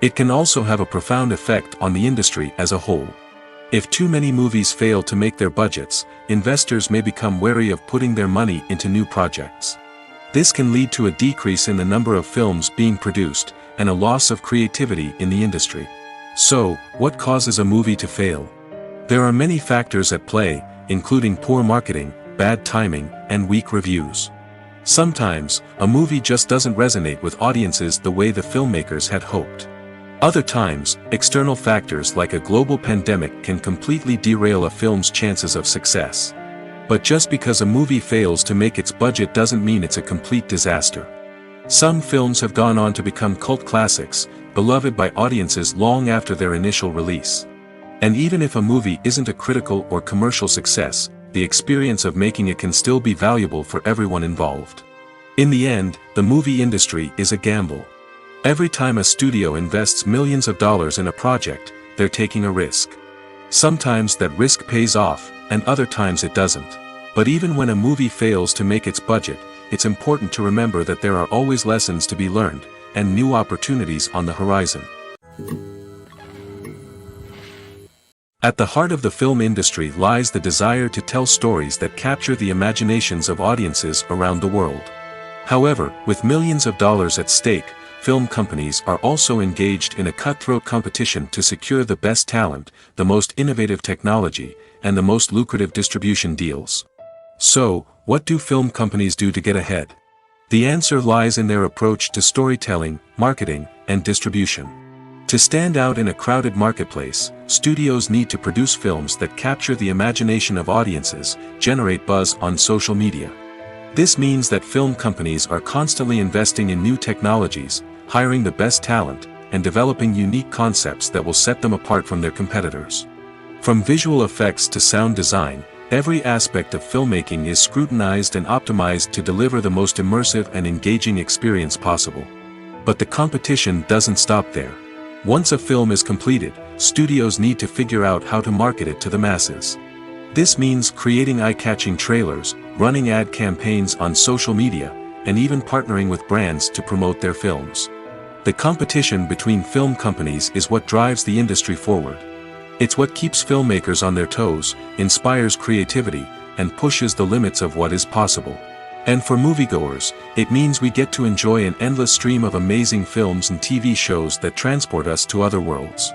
It can also have a profound effect on the industry as a whole. If too many movies fail to make their budgets, investors may become wary of putting their money into new projects. This can lead to a decrease in the number of films being produced, and a loss of creativity in the industry. So, what causes a movie to fail? There are many factors at play, including poor marketing, bad timing, and weak reviews. Sometimes, a movie just doesn't resonate with audiences the way the filmmakers had hoped. Other times, external factors like a global pandemic can completely derail a film's chances of success. But just because a movie fails to make its budget doesn't mean it's a complete disaster. Some films have gone on to become cult classics, beloved by audiences long after their initial release. And even if a movie isn't a critical or commercial success, the experience of making it can still be valuable for everyone involved. In the end, the movie industry is a gamble. Every time a studio invests millions of dollars in a project, they're taking a risk. Sometimes that risk pays off, and other times it doesn't. But even when a movie fails to make its budget, it's important to remember that there are always lessons to be learned, and new opportunities on the horizon. At the heart of the film industry lies the desire to tell stories that capture the imaginations of audiences around the world. However, with millions of dollars at stake, film companies are also engaged in a cutthroat competition to secure the best talent, the most innovative technology, and the most lucrative distribution deals. So, what do film companies do to get ahead? The answer lies in their approach to storytelling, marketing, and distribution. To stand out in a crowded marketplace, studios need to produce films that capture the imagination of audiences, generate buzz on social media. This means that film companies are constantly investing in new technologies, hiring the best talent, and developing unique concepts that will set them apart from their competitors. From visual effects to sound design, every aspect of filmmaking is scrutinized and optimized to deliver the most immersive and engaging experience possible. But the competition doesn't stop there. Once a film is completed, studios need to figure out how to market it to the masses. This means creating eye-catching trailers, running ad campaigns on social media, and even partnering with brands to promote their films. The competition between film companies is what drives the industry forward. It's what keeps filmmakers on their toes, inspires creativity, and pushes the limits of what is possible. And for moviegoers, it means we get to enjoy an endless stream of amazing films and TV shows that transport us to other worlds.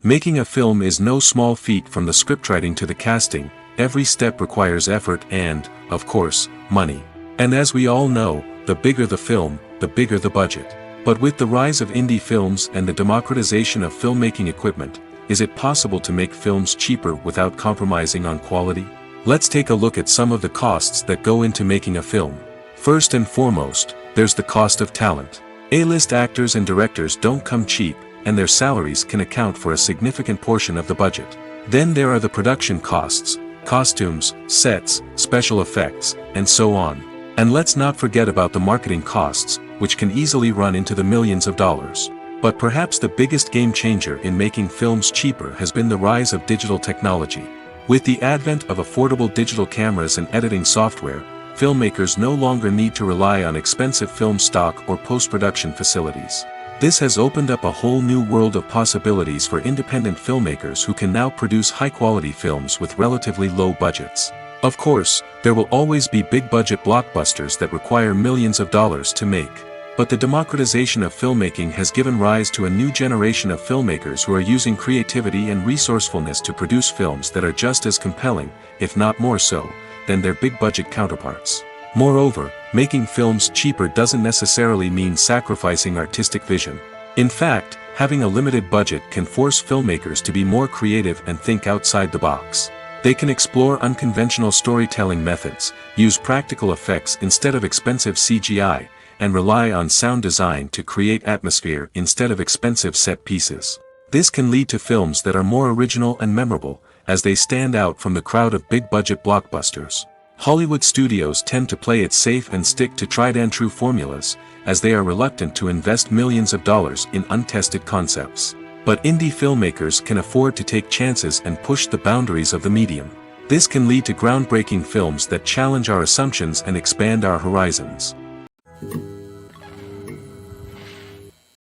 Making a film is no small feat. From the scriptwriting to the casting, every step requires effort and, of course, money. And as we all know, the bigger the film, the bigger the budget. But with the rise of indie films and the democratization of filmmaking equipment, is it possible to make films cheaper without compromising on quality? Let's take a look at some of the costs that go into making a film. First and foremost, there's the cost of talent. A-list actors and directors don't come cheap, and their salaries can account for a significant portion of the budget. Then there are the production costs, costumes, sets, special effects, and so on. And let's not forget about the marketing costs, which can easily run into the millions of dollars. But perhaps the biggest game changer in making films cheaper has been the rise of digital technology. With the advent of affordable digital cameras and editing software, filmmakers no longer need to rely on expensive film stock or post-production facilities. This has opened up a whole new world of possibilities for independent filmmakers who can now produce high-quality films with relatively low budgets. Of course, there will always be big-budget blockbusters that require millions of dollars to make. But the democratization of filmmaking has given rise to a new generation of filmmakers who are using creativity and resourcefulness to produce films that are just as compelling, if not more so, than their big-budget counterparts. Moreover, making films cheaper doesn't necessarily mean sacrificing artistic vision. In fact, having a limited budget can force filmmakers to be more creative and think outside the box. They can explore unconventional storytelling methods, use practical effects instead of expensive CGI, and rely on sound design to create atmosphere instead of expensive set pieces. This can lead to films that are more original and memorable, as they stand out from the crowd of big-budget blockbusters. Hollywood studios tend to play it safe and stick to tried-and-true formulas, as they are reluctant to invest millions of dollars in untested concepts. But indie filmmakers can afford to take chances and push the boundaries of the medium. This can lead to groundbreaking films that challenge our assumptions and expand our horizons.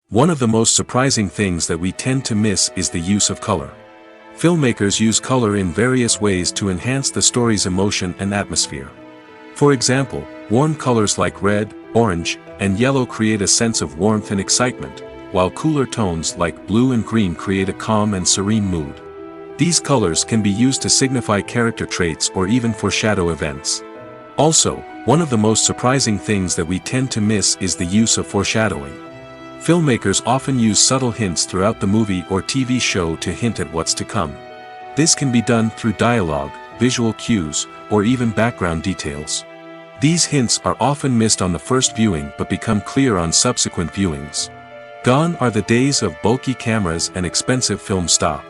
One of the most surprising things that we tend to miss is the use of color. Filmmakers use color in various ways to enhance the story's emotion and atmosphere. For example, warm colors like red, orange, and yellow create a sense of warmth and excitement, while cooler tones like blue and green create a calm and serene mood. These colors can be used to signify character traits or even foreshadow events. Also, one of the most surprising things that we tend to miss is the use of foreshadowing. Filmmakers often use subtle hints throughout the movie or TV show to hint at what's to come. This can be done through dialogue, visual cues, or even background details. These hints are often missed on the first viewing but become clear on subsequent viewings. Gone are the days of bulky cameras and expensive film stock.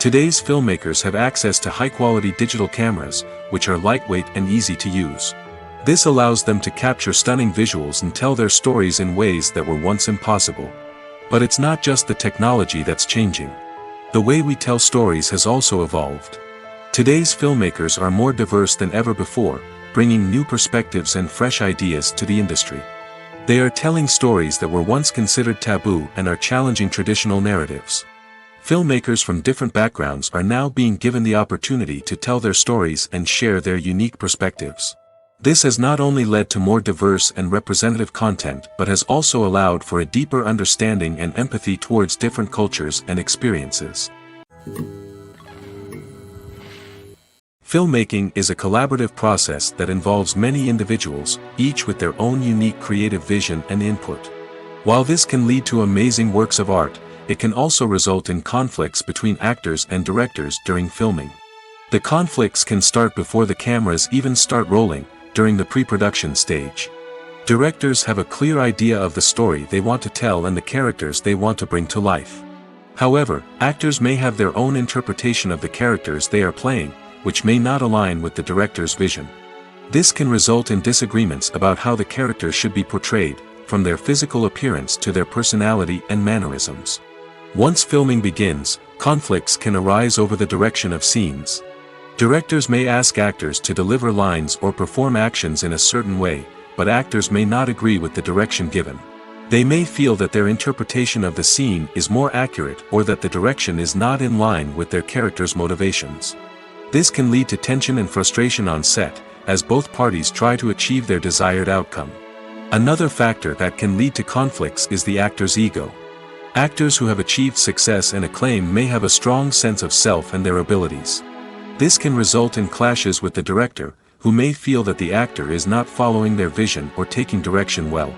Today's filmmakers have access to high-quality digital cameras, which are lightweight and easy to use. This allows them to capture stunning visuals and tell their stories in ways that were once impossible. But it's not just the technology that's changing. The way we tell stories has also evolved. Today's filmmakers are more diverse than ever before, bringing new perspectives and fresh ideas to the industry. They are telling stories that were once considered taboo and are challenging traditional narratives. Filmmakers from different backgrounds are now being given the opportunity to tell their stories and share their unique perspectives. This has not only led to more diverse and representative content but has also allowed for a deeper understanding and empathy towards different cultures and experiences. Filmmaking is a collaborative process that involves many individuals, each with their own unique creative vision and input. While this can lead to amazing works of art, it can also result in conflicts between actors and directors during filming. The conflicts can start before the cameras even start rolling, during the pre-production stage. Directors have a clear idea of the story they want to tell and the characters they want to bring to life. However, actors may have their own interpretation of the characters they are playing, which may not align with the director's vision. This can result in disagreements about how the characters should be portrayed, from their physical appearance to their personality and mannerisms. Once filming begins, conflicts can arise over the direction of scenes. Directors may ask actors to deliver lines or perform actions in a certain way, but actors may not agree with the direction given. They may feel that their interpretation of the scene is more accurate or that the direction is not in line with their character's motivations. This can lead to tension and frustration on set, as both parties try to achieve their desired outcome. Another factor that can lead to conflicts is the actor's ego. Actors who have achieved success and acclaim may have a strong sense of self and their abilities. This can result in clashes with the director, who may feel that the actor is not following their vision or taking direction well.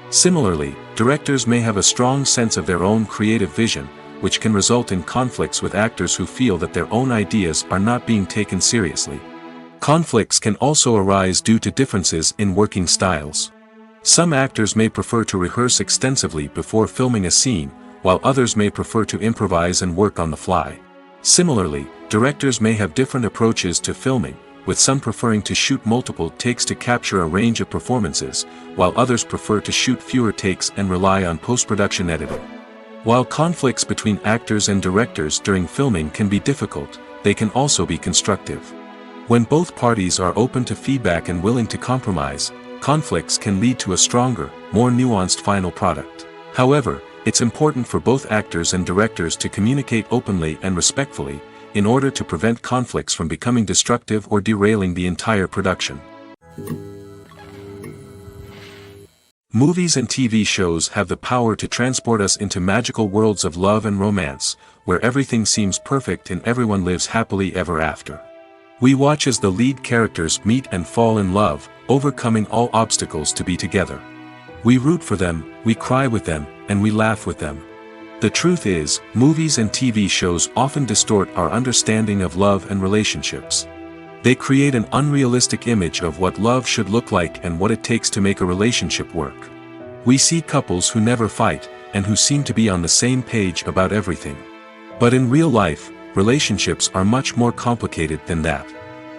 Similarly, directors may have a strong sense of their own creative vision, which can result in conflicts with actors who feel that their own ideas are not being taken seriously. Conflicts can also arise due to differences in working styles. Some actors may prefer to rehearse extensively before filming a scene, while others may prefer to improvise and work on the fly. Similarly, directors may have different approaches to filming, with some preferring to shoot multiple takes to capture a range of performances, while others prefer to shoot fewer takes and rely on post-production editing. While conflicts between actors and directors during filming can be difficult, they can also be constructive. When both parties are open to feedback and willing to compromise, conflicts can lead to a stronger, more nuanced final product. However, it's important for both actors and directors to communicate openly and respectfully, in order to prevent conflicts from becoming destructive or derailing the entire production. Movies and TV shows have the power to transport us into magical worlds of love and romance, where everything seems perfect and everyone lives happily ever after. We watch as the lead characters meet and fall in love, overcoming all obstacles to be together. We root for them, we cry with them, and we laugh with them. The truth is, movies and TV shows often distort our understanding of love and relationships. They create an unrealistic image of what love should look like and what it takes to make a relationship work. We see couples who never fight, and who seem to be on the same page about everything. But in real life, relationships are much more complicated than that.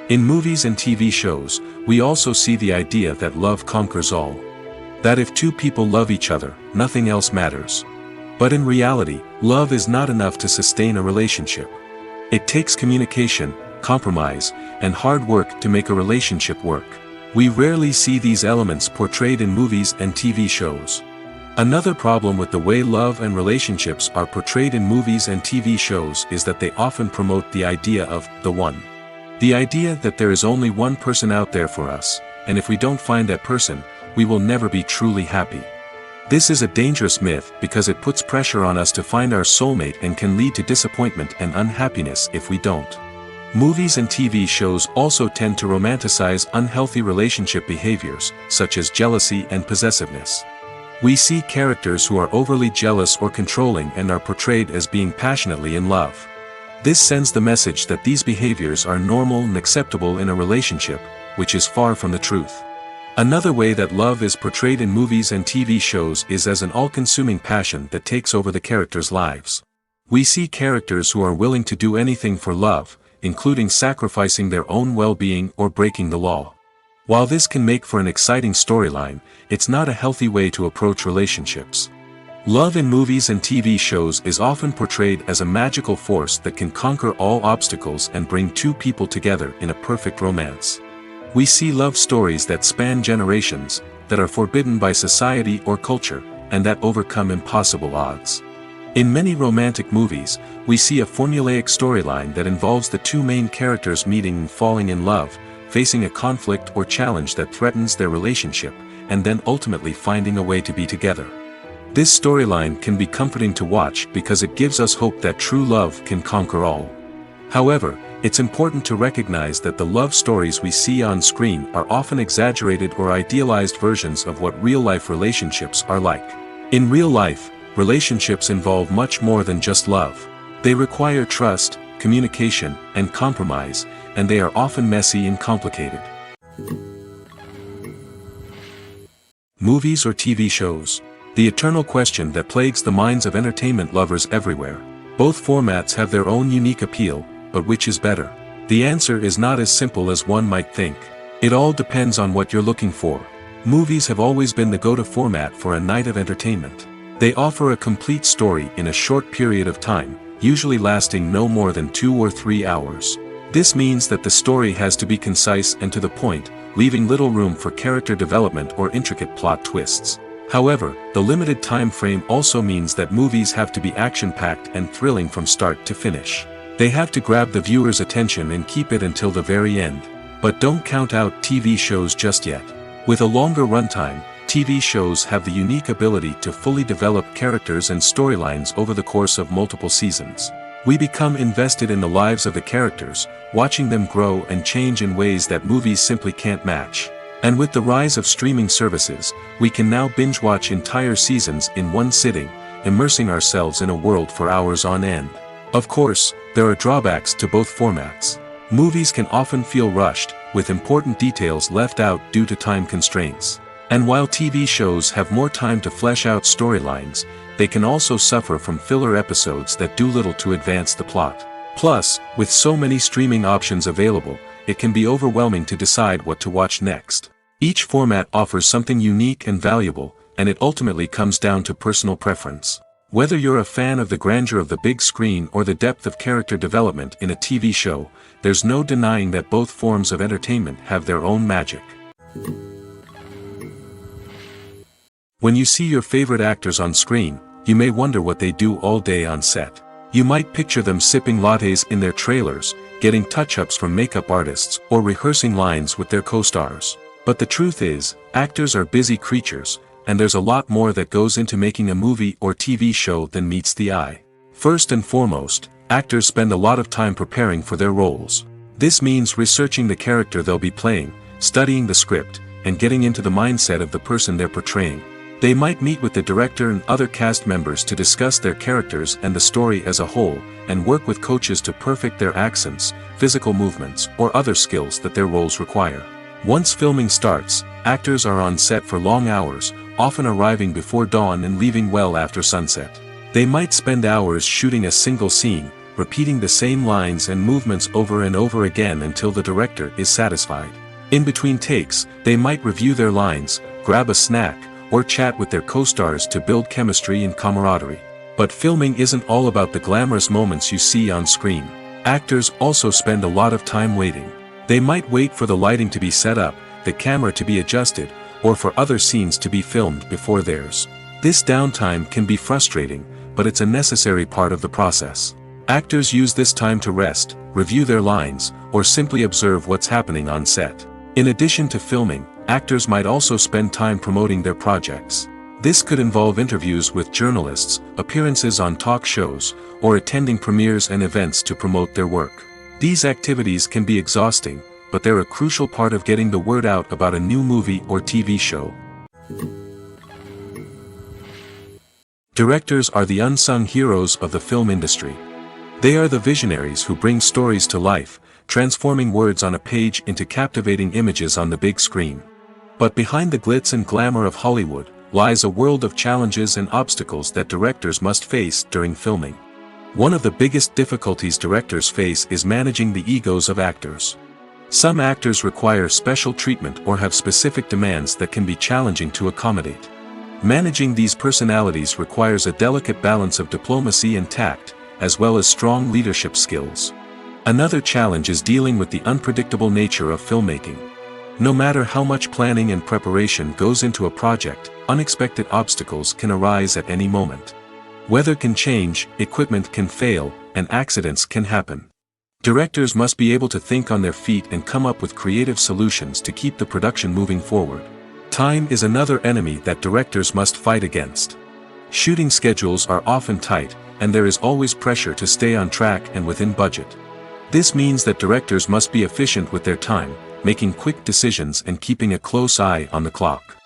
In movies and TV shows, we also see the idea that love conquers all. That if two people love each other, nothing else matters. But in reality, love is not enough to sustain a relationship. It takes communication, compromise, and hard work to make a relationship work. We rarely see these elements portrayed in movies and TV shows. Another problem with the way love and relationships are portrayed in movies and TV shows is that they often promote the idea of the one. The idea that there is only one person out there for us, and if we don't find that person, we will never be truly happy. This is a dangerous myth because it puts pressure on us to find our soulmate and can lead to disappointment and unhappiness if we don't. Movies and TV shows also tend to romanticize unhealthy relationship behaviors, such as jealousy and possessiveness. We see characters who are overly jealous or controlling and are portrayed as being passionately in love. This sends the message that these behaviors are normal and acceptable in a relationship, which is far from the truth. Another way that love is portrayed in movies and TV shows is as an all-consuming passion that takes over the characters' lives. We see characters who are willing to do anything for love, including sacrificing their own well-being or breaking the law. While this can make for an exciting storyline, it's not a healthy way to approach relationships. Love in movies and TV shows is often portrayed as a magical force that can conquer all obstacles and bring two people together in a perfect romance. We see love stories that span generations, that are forbidden by society or culture, and that overcome impossible odds. In many romantic movies, we see a formulaic storyline that involves the two main characters meeting and falling in love, facing a conflict or challenge that threatens their relationship, and then ultimately finding a way to be together. This storyline can be comforting to watch because it gives us hope that true love can conquer all. However, it's important to recognize that the love stories we see on screen are often exaggerated or idealized versions of what real-life relationships are like. In real life, relationships involve much more than just love. They require trust, communication, and compromise, and they are often messy and complicated. Movies or TV shows? The eternal question that plagues the minds of entertainment lovers everywhere. Both formats have their own unique appeal, but which is better? The answer is not as simple as one might think. It all depends on what you're looking for. Movies have always been the go-to format for a night of entertainment. They offer a complete story in a short period of time, usually lasting no more than 2 or 3 hours. This means that the story has to be concise and to the point, leaving little room for character development or intricate plot twists. However, the limited time frame also means that movies have to be action-packed and thrilling from start to finish. They have to grab the viewer's attention and keep it until the very end. But don't count out TV shows just yet. With a longer runtime, TV shows have the unique ability to fully develop characters and storylines over the course of multiple seasons. We become invested in the lives of the characters, watching them grow and change in ways that movies simply can't match. And with the rise of streaming services, we can now binge-watch entire seasons in one sitting, immersing ourselves in a world for hours on end. Of course, there are drawbacks to both formats. Movies can often feel rushed, with important details left out due to time constraints. And while TV shows have more time to flesh out storylines, they can also suffer from filler episodes that do little to advance the plot. Plus, with so many streaming options available, it can be overwhelming to decide what to watch next. Each format offers something unique and valuable, and it ultimately comes down to personal preference. Whether you're a fan of the grandeur of the big screen or the depth of character development in a TV show, there's no denying that both forms of entertainment have their own magic. When you see your favorite actors on screen, you may wonder what they do all day on set. You might picture them sipping lattes in their trailers, getting touch-ups from makeup artists, or rehearsing lines with their co-stars. But the truth is, actors are busy creatures, and there's a lot more that goes into making a movie or TV show than meets the eye. First and foremost, actors spend a lot of time preparing for their roles. This means researching the character they'll be playing, studying the script, and getting into the mindset of the person they're portraying. They might meet with the director and other cast members to discuss their characters and the story as a whole, and work with coaches to perfect their accents, physical movements, or other skills that their roles require. Once filming starts, actors are on set for long hours, often arriving before dawn and leaving well after sunset. They might spend hours shooting a single scene, repeating the same lines and movements over and over again until the director is satisfied. In between takes, they might review their lines, grab a snack, or chat with their co-stars to build chemistry and camaraderie. But filming isn't all about the glamorous moments you see on screen. Actors also spend a lot of time waiting. They might wait for the lighting to be set up, the camera to be adjusted, or for other scenes to be filmed before theirs. This downtime can be frustrating, but it's a necessary part of the process. Actors use this time to rest, review their lines, or simply observe what's happening on set. In addition to filming, actors might also spend time promoting their projects. This could involve interviews with journalists, appearances on talk shows, or attending premieres and events to promote their work. These activities can be exhausting, but they're a crucial part of getting the word out about a new movie or TV show. Directors are the unsung heroes of the film industry. They are the visionaries who bring stories to life, transforming words on a page into captivating images on the big screen. But behind the glitz and glamour of Hollywood, lies a world of challenges and obstacles that directors must face during filming. One of the biggest difficulties directors face is managing the egos of actors. Some actors require special treatment or have specific demands that can be challenging to accommodate. Managing these personalities requires a delicate balance of diplomacy and tact, as well as strong leadership skills. Another challenge is dealing with the unpredictable nature of filmmaking. No matter how much planning and preparation goes into a project, unexpected obstacles can arise at any moment. Weather can change, equipment can fail, and accidents can happen. Directors must be able to think on their feet and come up with creative solutions to keep the production moving forward. Time is another enemy that directors must fight against. Shooting schedules are often tight, and there is always pressure to stay on track and within budget. This means that directors must be efficient with their time, making quick decisions and keeping a close eye on the clock.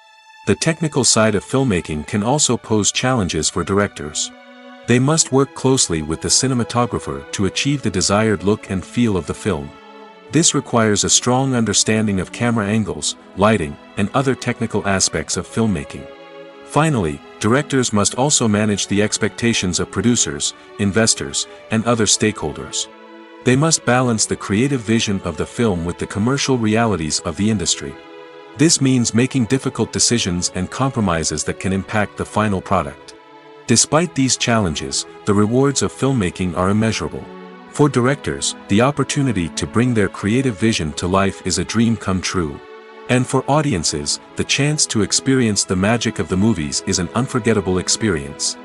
The technical side of filmmaking can also pose challenges for directors. They must work closely with the cinematographer to achieve the desired look and feel of the film. This requires a strong understanding of camera angles, lighting, and other technical aspects of filmmaking. Finally, directors must also manage the expectations of producers, investors, and other stakeholders. They must balance the creative vision of the film with the commercial realities of the industry. This means making difficult decisions and compromises that can impact the final product. Despite these challenges, the rewards of filmmaking are immeasurable. For directors, the opportunity to bring their creative vision to life is a dream come true. And for audiences, the chance to experience the magic of the movies is an unforgettable experience.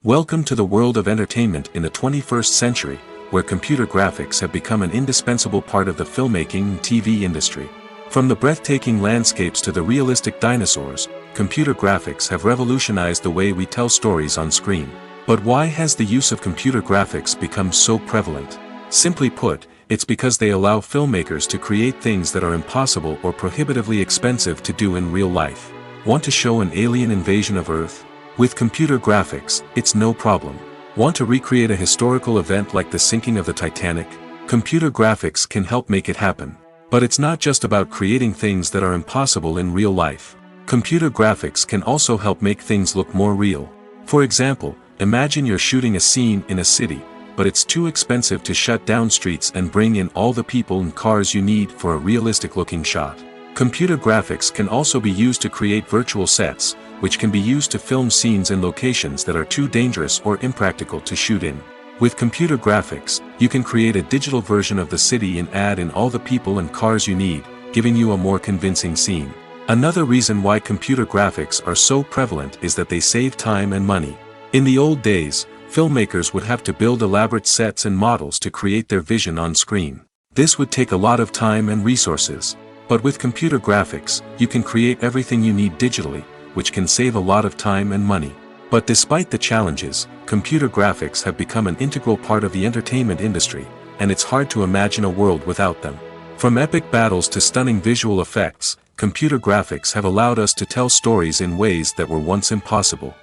Welcome to the world of entertainment in the 21st century, where computer graphics have become an indispensable part of the filmmaking and TV industry. From the breathtaking landscapes to the realistic dinosaurs, computer graphics have revolutionized the way we tell stories on screen. But why has the use of computer graphics become so prevalent? Simply put, it's because they allow filmmakers to create things that are impossible or prohibitively expensive to do in real life. Want to show an alien invasion of Earth? With computer graphics, it's no problem. Want to recreate a historical event like the sinking of the Titanic? Computer graphics can help make it happen. But it's not just about creating things that are impossible in real life. Computer graphics can also help make things look more real. For example, imagine you're shooting a scene in a city, but it's too expensive to shut down streets and bring in all the people and cars you need for a realistic-looking shot. Computer graphics can also be used to create virtual sets, which can be used to film scenes in locations that are too dangerous or impractical to shoot in. With computer graphics, you can create a digital version of the city and add in all the people and cars you need, giving you a more convincing scene. Another reason why computer graphics are so prevalent is that they save time and money. In the old days, filmmakers would have to build elaborate sets and models to create their vision on screen. This would take a lot of time and resources. But with computer graphics, you can create everything you need digitally, which can save a lot of time and money. But despite the challenges, computer graphics have become an integral part of the entertainment industry, and it's hard to imagine a world without them. From epic battles to stunning visual effects, computer graphics have allowed us to tell stories in ways that were once impossible.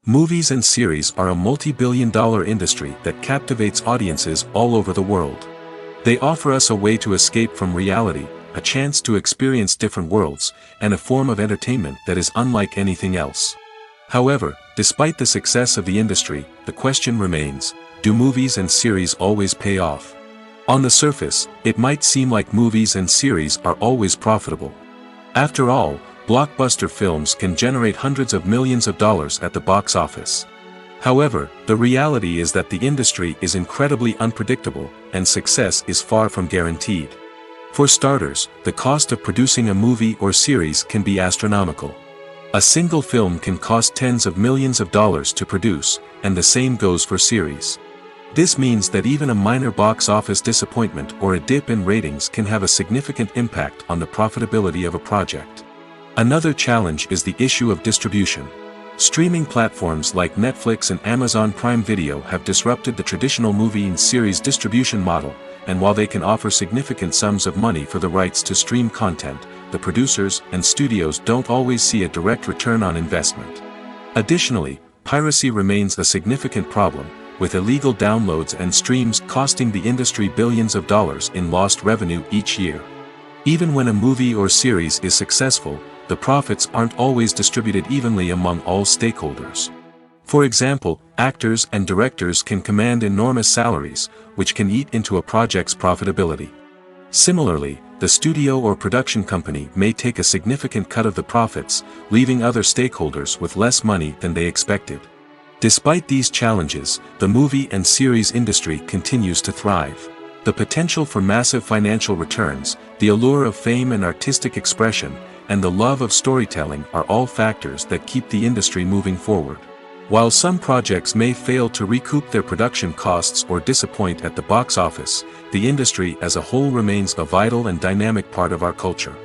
Movies and series are a multi-billion-dollar industry that captivates audiences all over the world. They offer us a way to escape from reality, a chance to experience different worlds, and a form of entertainment that is unlike anything else. However, despite the success of the industry, the question remains, do movies and series always pay off? On the surface, it might seem like movies and series are always profitable. After all, blockbuster films can generate hundreds of millions of dollars at the box office. However, the reality is that the industry is incredibly unpredictable, and success is far from guaranteed. For starters, the cost of producing a movie or series can be astronomical. A single film can cost tens of millions of dollars to produce, and the same goes for series. This means that even a minor box office disappointment or a dip in ratings can have a significant impact on the profitability of a project. Another challenge is the issue of distribution. Streaming platforms like Netflix and Amazon Prime Video have disrupted the traditional movie and series distribution model, and while they can offer significant sums of money for the rights to stream content, the producers and studios don't always see a direct return on investment. Additionally, piracy remains a significant problem, with illegal downloads and streams costing the industry billions of dollars in lost revenue each year. Even when a movie or series is successful, the profits aren't always distributed evenly among all stakeholders. For example, actors and directors can command enormous salaries, which can eat into a project's profitability. Similarly, the studio or production company may take a significant cut of the profits, leaving other stakeholders with less money than they expected. Despite these challenges, the movie and series industry continues to thrive. The potential for massive financial returns, the allure of fame and artistic expression, and the love of storytelling are all factors that keep the industry moving forward. While some projects may fail to recoup their production costs or disappoint at the box office, the industry as a whole remains a vital and dynamic part of our culture.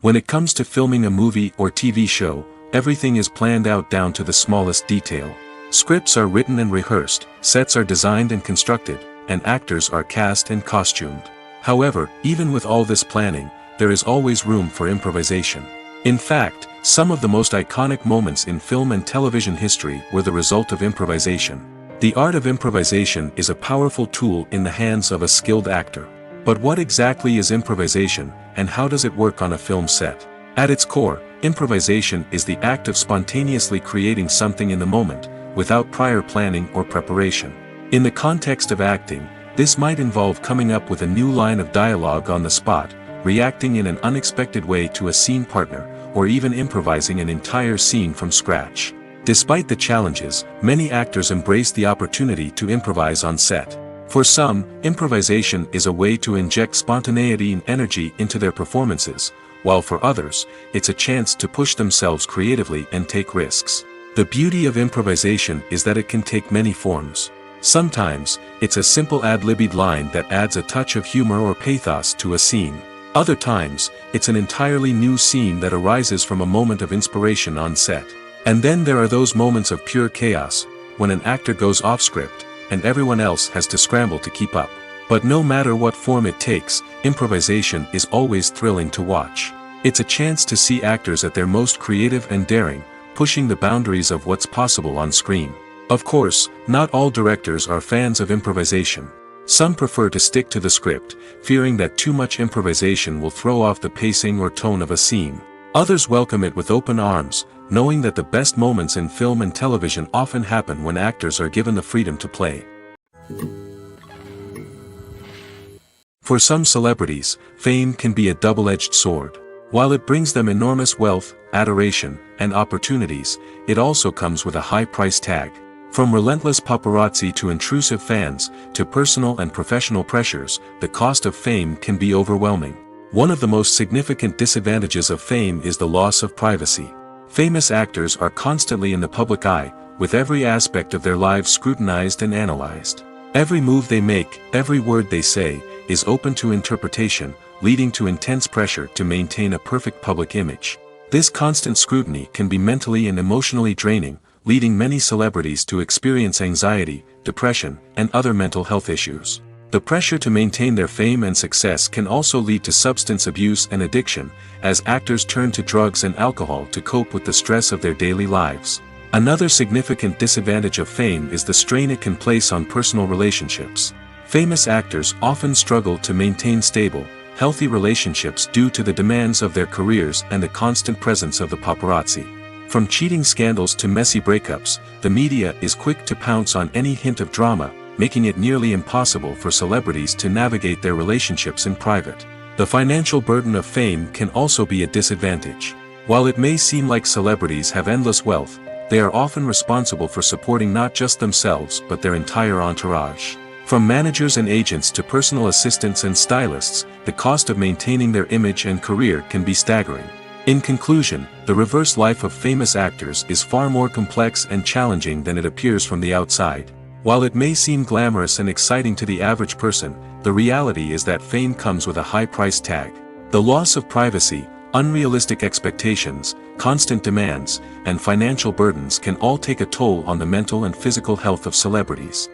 When it comes to filming a movie or TV show, everything is planned out down to the smallest detail. Scripts are written and rehearsed, sets are designed and constructed, and actors are cast and costumed. However, even with all this planning, there is always room for improvisation. In fact, some of the most iconic moments in film and television history were the result of improvisation. The art of improvisation is a powerful tool in the hands of a skilled actor. But what exactly is improvisation, and how does it work on a film set? At its core, improvisation is the act of spontaneously creating something in the moment, without prior planning or preparation. In the context of acting, this might involve coming up with a new line of dialogue on the spot, reacting in an unexpected way to a scene partner, or even improvising an entire scene from scratch. Despite the challenges, many actors embrace the opportunity to improvise on set. For some, improvisation is a way to inject spontaneity and energy into their performances, while for others, it's a chance to push themselves creatively and take risks. The beauty of improvisation is that it can take many forms. Sometimes, it's a simple ad-libbed line that adds a touch of humor or pathos to a scene. Other times, it's an entirely new scene that arises from a moment of inspiration on set. And then there are those moments of pure chaos, when an actor goes off script, and everyone else has to scramble to keep up. But no matter what form it takes, improvisation is always thrilling to watch. It's a chance to see actors at their most creative and daring, pushing the boundaries of what's possible on screen. Of course, not all directors are fans of improvisation. Some prefer to stick to the script, fearing that too much improvisation will throw off the pacing or tone of a scene. Others welcome it with open arms, knowing that the best moments in film and television often happen when actors are given the freedom to play. For some celebrities, fame can be a double-edged sword. While it brings them enormous wealth, adoration, and opportunities, it also comes with a high price tag. From relentless paparazzi to intrusive fans, to personal and professional pressures, the cost of fame can be overwhelming. One of the most significant disadvantages of fame is the loss of privacy. Famous actors are constantly in the public eye, with every aspect of their lives scrutinized and analyzed. Every move they make, every word they say, is open to interpretation, leading to intense pressure to maintain a perfect public image. This constant scrutiny can be mentally and emotionally draining, leading many celebrities to experience anxiety, depression, and other mental health issues. The pressure to maintain their fame and success can also lead to substance abuse and addiction, as actors turn to drugs and alcohol to cope with the stress of their daily lives. Another significant disadvantage of fame is the strain it can place on personal relationships. Famous actors often struggle to maintain stable, healthy relationships due to the demands of their careers and the constant presence of the paparazzi. From cheating scandals to messy breakups, the media is quick to pounce on any hint of drama, making it nearly impossible for celebrities to navigate their relationships in private. The financial burden of fame can also be a disadvantage. While it may seem like celebrities have endless wealth, they are often responsible for supporting not just themselves but their entire entourage. From managers and agents to personal assistants and stylists, the cost of maintaining their image and career can be staggering. In conclusion, the reverse life of famous actors is far more complex and challenging than it appears from the outside. While it may seem glamorous and exciting to the average person, the reality is that fame comes with a high price tag. The loss of privacy, unrealistic expectations, constant demands, and financial burdens can all take a toll on the mental and physical health of celebrities.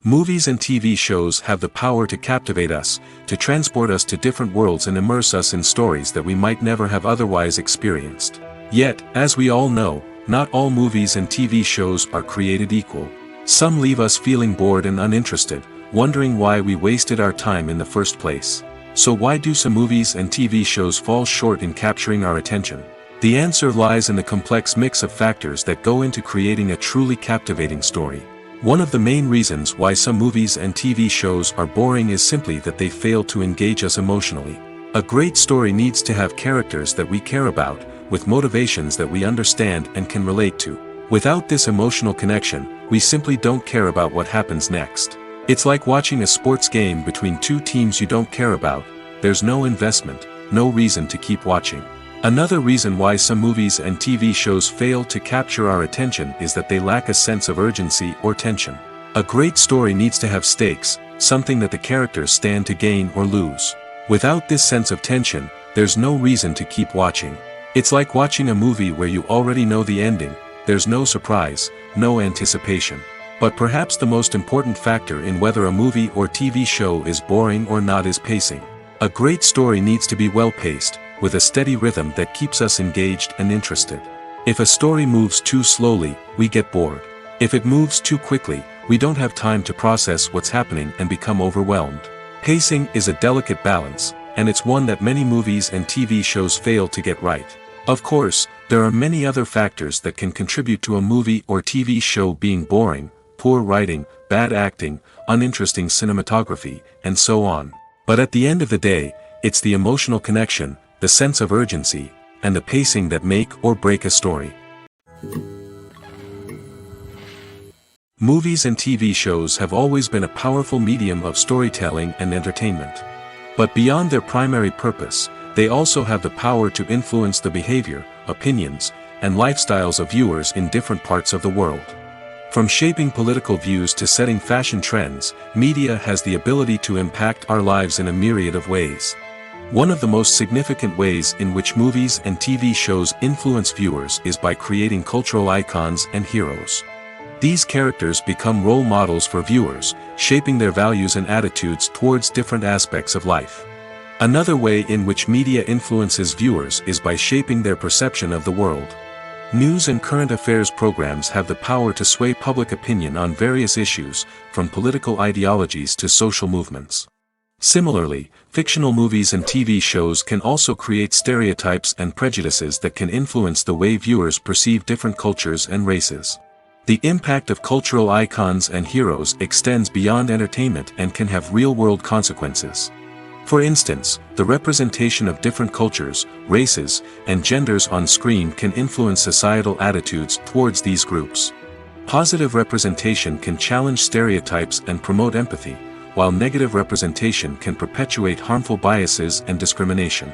Movies and TV shows have the power to captivate us, to transport us to different worlds and immerse us in stories that we might never have otherwise experienced. Yet, as we all know, not all movies and TV shows are created equal. Some leave us feeling bored and uninterested, wondering why we wasted our time in the first place. So why do some movies and TV shows fall short in capturing our attention? The answer lies in the complex mix of factors that go into creating a truly captivating story. One of the main reasons why some movies and TV shows are boring is simply that they fail to engage us emotionally. A great story needs to have characters that we care about, with motivations that we understand and can relate to. Without this emotional connection, we simply don't care about what happens next. It's like watching a sports game between two teams you don't care about. There's no investment, no reason to keep watching. Another reason why some movies and TV shows fail to capture our attention is that they lack a sense of urgency or tension. A great story needs to have stakes, something that the characters stand to gain or lose. Without this sense of tension, there's no reason to keep watching. It's like watching a movie where you already know the ending. There's no surprise, no anticipation. But perhaps the most important factor in whether a movie or TV show is boring or not is pacing. A great story needs to be well-paced, with a steady rhythm that keeps us engaged and interested. If a story moves too slowly, we get bored. If it moves too quickly, we don't have time to process what's happening and become overwhelmed. Pacing is a delicate balance, and it's one that many movies and TV shows fail to get right. Of course, there are many other factors that can contribute to a movie or TV show being boring: poor writing, bad acting, uninteresting cinematography, and so on. But at the end of the day, it's the emotional connection, the sense of urgency, and the pacing that make or break a story. Movies and TV shows have always been a powerful medium of storytelling and entertainment. But beyond their primary purpose, they also have the power to influence the behavior, opinions, and lifestyles of viewers in different parts of the world. From shaping political views to setting fashion trends, media has the ability to impact our lives in a myriad of ways. One of the most significant ways in which movies and TV shows influence viewers is by creating cultural icons and heroes. These characters become role models for viewers, shaping their values and attitudes towards different aspects of life. Another way in which media influences viewers is by shaping their perception of the world. News and current affairs programs have the power to sway public opinion on various issues, from political ideologies to social movements. Similarly, fictional movies and TV shows can also create stereotypes and prejudices that can influence the way viewers perceive different cultures and races. The impact of cultural icons and heroes extends beyond entertainment and can have real-world consequences. For instance, the representation of different cultures, races, and genders on screen can influence societal attitudes towards these groups. Positive representation can challenge stereotypes and promote empathy, while negative representation can perpetuate harmful biases and discrimination.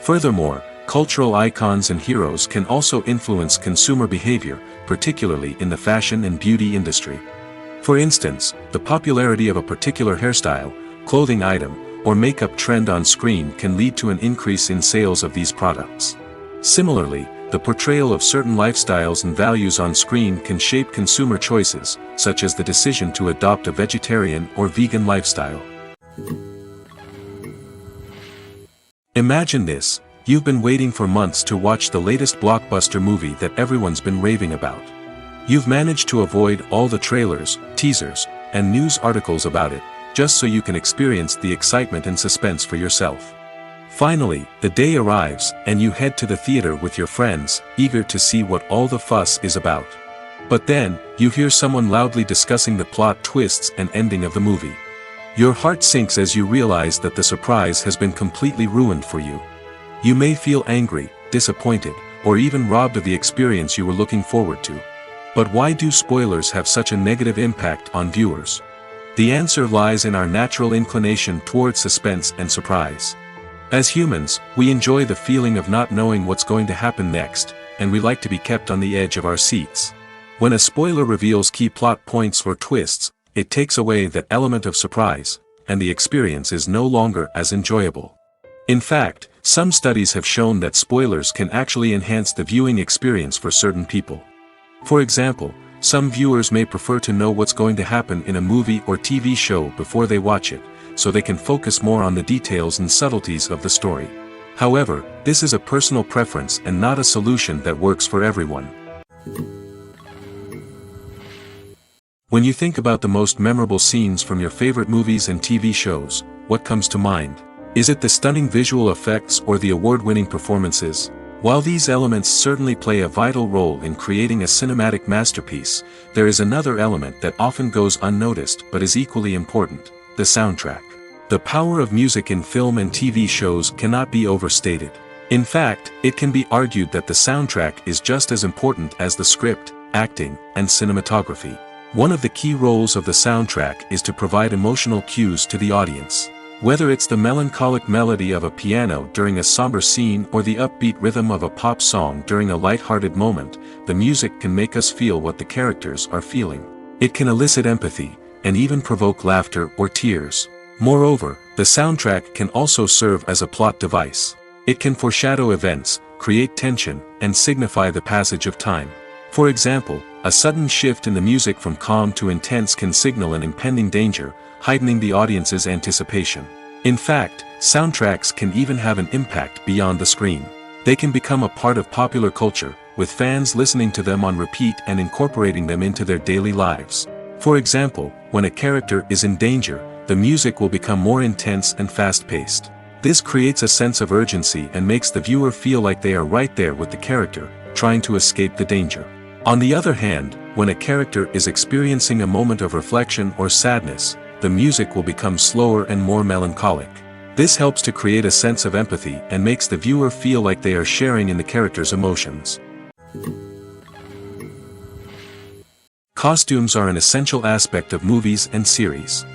Furthermore, cultural icons and heroes can also influence consumer behavior, particularly in the fashion and beauty industry. For instance, the popularity of a particular hairstyle, clothing item, or makeup trend on screen can lead to an increase in sales of these products. Similarly, the portrayal of certain lifestyles and values on screen can shape consumer choices, such as the decision to adopt a vegetarian or vegan lifestyle. Imagine this: you've been waiting for months to watch the latest blockbuster movie that everyone's been raving about. You've managed to avoid all the trailers, teasers, and news articles about it, just so you can experience the excitement and suspense for yourself. Finally, the day arrives, and you head to the theater with your friends, eager to see what all the fuss is about. But then, you hear someone loudly discussing the plot twists and ending of the movie. Your heart sinks as you realize that the surprise has been completely ruined for you. You may feel angry, disappointed, or even robbed of the experience you were looking forward to. But why do spoilers have such a negative impact on viewers? The answer lies in our natural inclination towards suspense and surprise. As humans, we enjoy the feeling of not knowing what's going to happen next, and we like to be kept on the edge of our seats. When a spoiler reveals key plot points or twists, it takes away that element of surprise, and the experience is no longer as enjoyable. In fact, some studies have shown that spoilers can actually enhance the viewing experience for certain people. For example, some viewers may prefer to know what's going to happen in a movie or TV show before they watch it, so they can focus more on the details and subtleties of the story. However, this is a personal preference and not a solution that works for everyone. When you think about the most memorable scenes from your favorite movies and TV shows, what comes to mind? Is it the stunning visual effects or the award-winning performances? While these elements certainly play a vital role in creating a cinematic masterpiece, there is another element that often goes unnoticed but is equally important: the soundtrack. The power of music in film and TV shows cannot be overstated. In fact, it can be argued that the soundtrack is just as important as the script, acting, and cinematography. One of the key roles of the soundtrack is to provide emotional cues to the audience. Whether it's the melancholic melody of a piano during a somber scene or the upbeat rhythm of a pop song during a light-hearted moment, the music can make us feel what the characters are feeling. It can elicit empathy, and even provoke laughter or tears. Moreover, the soundtrack can also serve as a plot device. It can foreshadow events, create tension, and signify the passage of time. For example, a sudden shift in the music from calm to intense can signal an impending danger, heightening the audience's anticipation. In fact, soundtracks can even have an impact beyond the screen. They can become a part of popular culture, with fans listening to them on repeat and incorporating them into their daily lives. For example, when a character is in danger, the music will become more intense and fast-paced. This creates a sense of urgency and makes the viewer feel like they are right there with the character, trying to escape the danger. On the other hand, when a character is experiencing a moment of reflection or sadness, the music will become slower and more melancholic. This helps to create a sense of empathy and makes the viewer feel like they are sharing in the character's emotions. Costumes are an essential aspect of movies and series.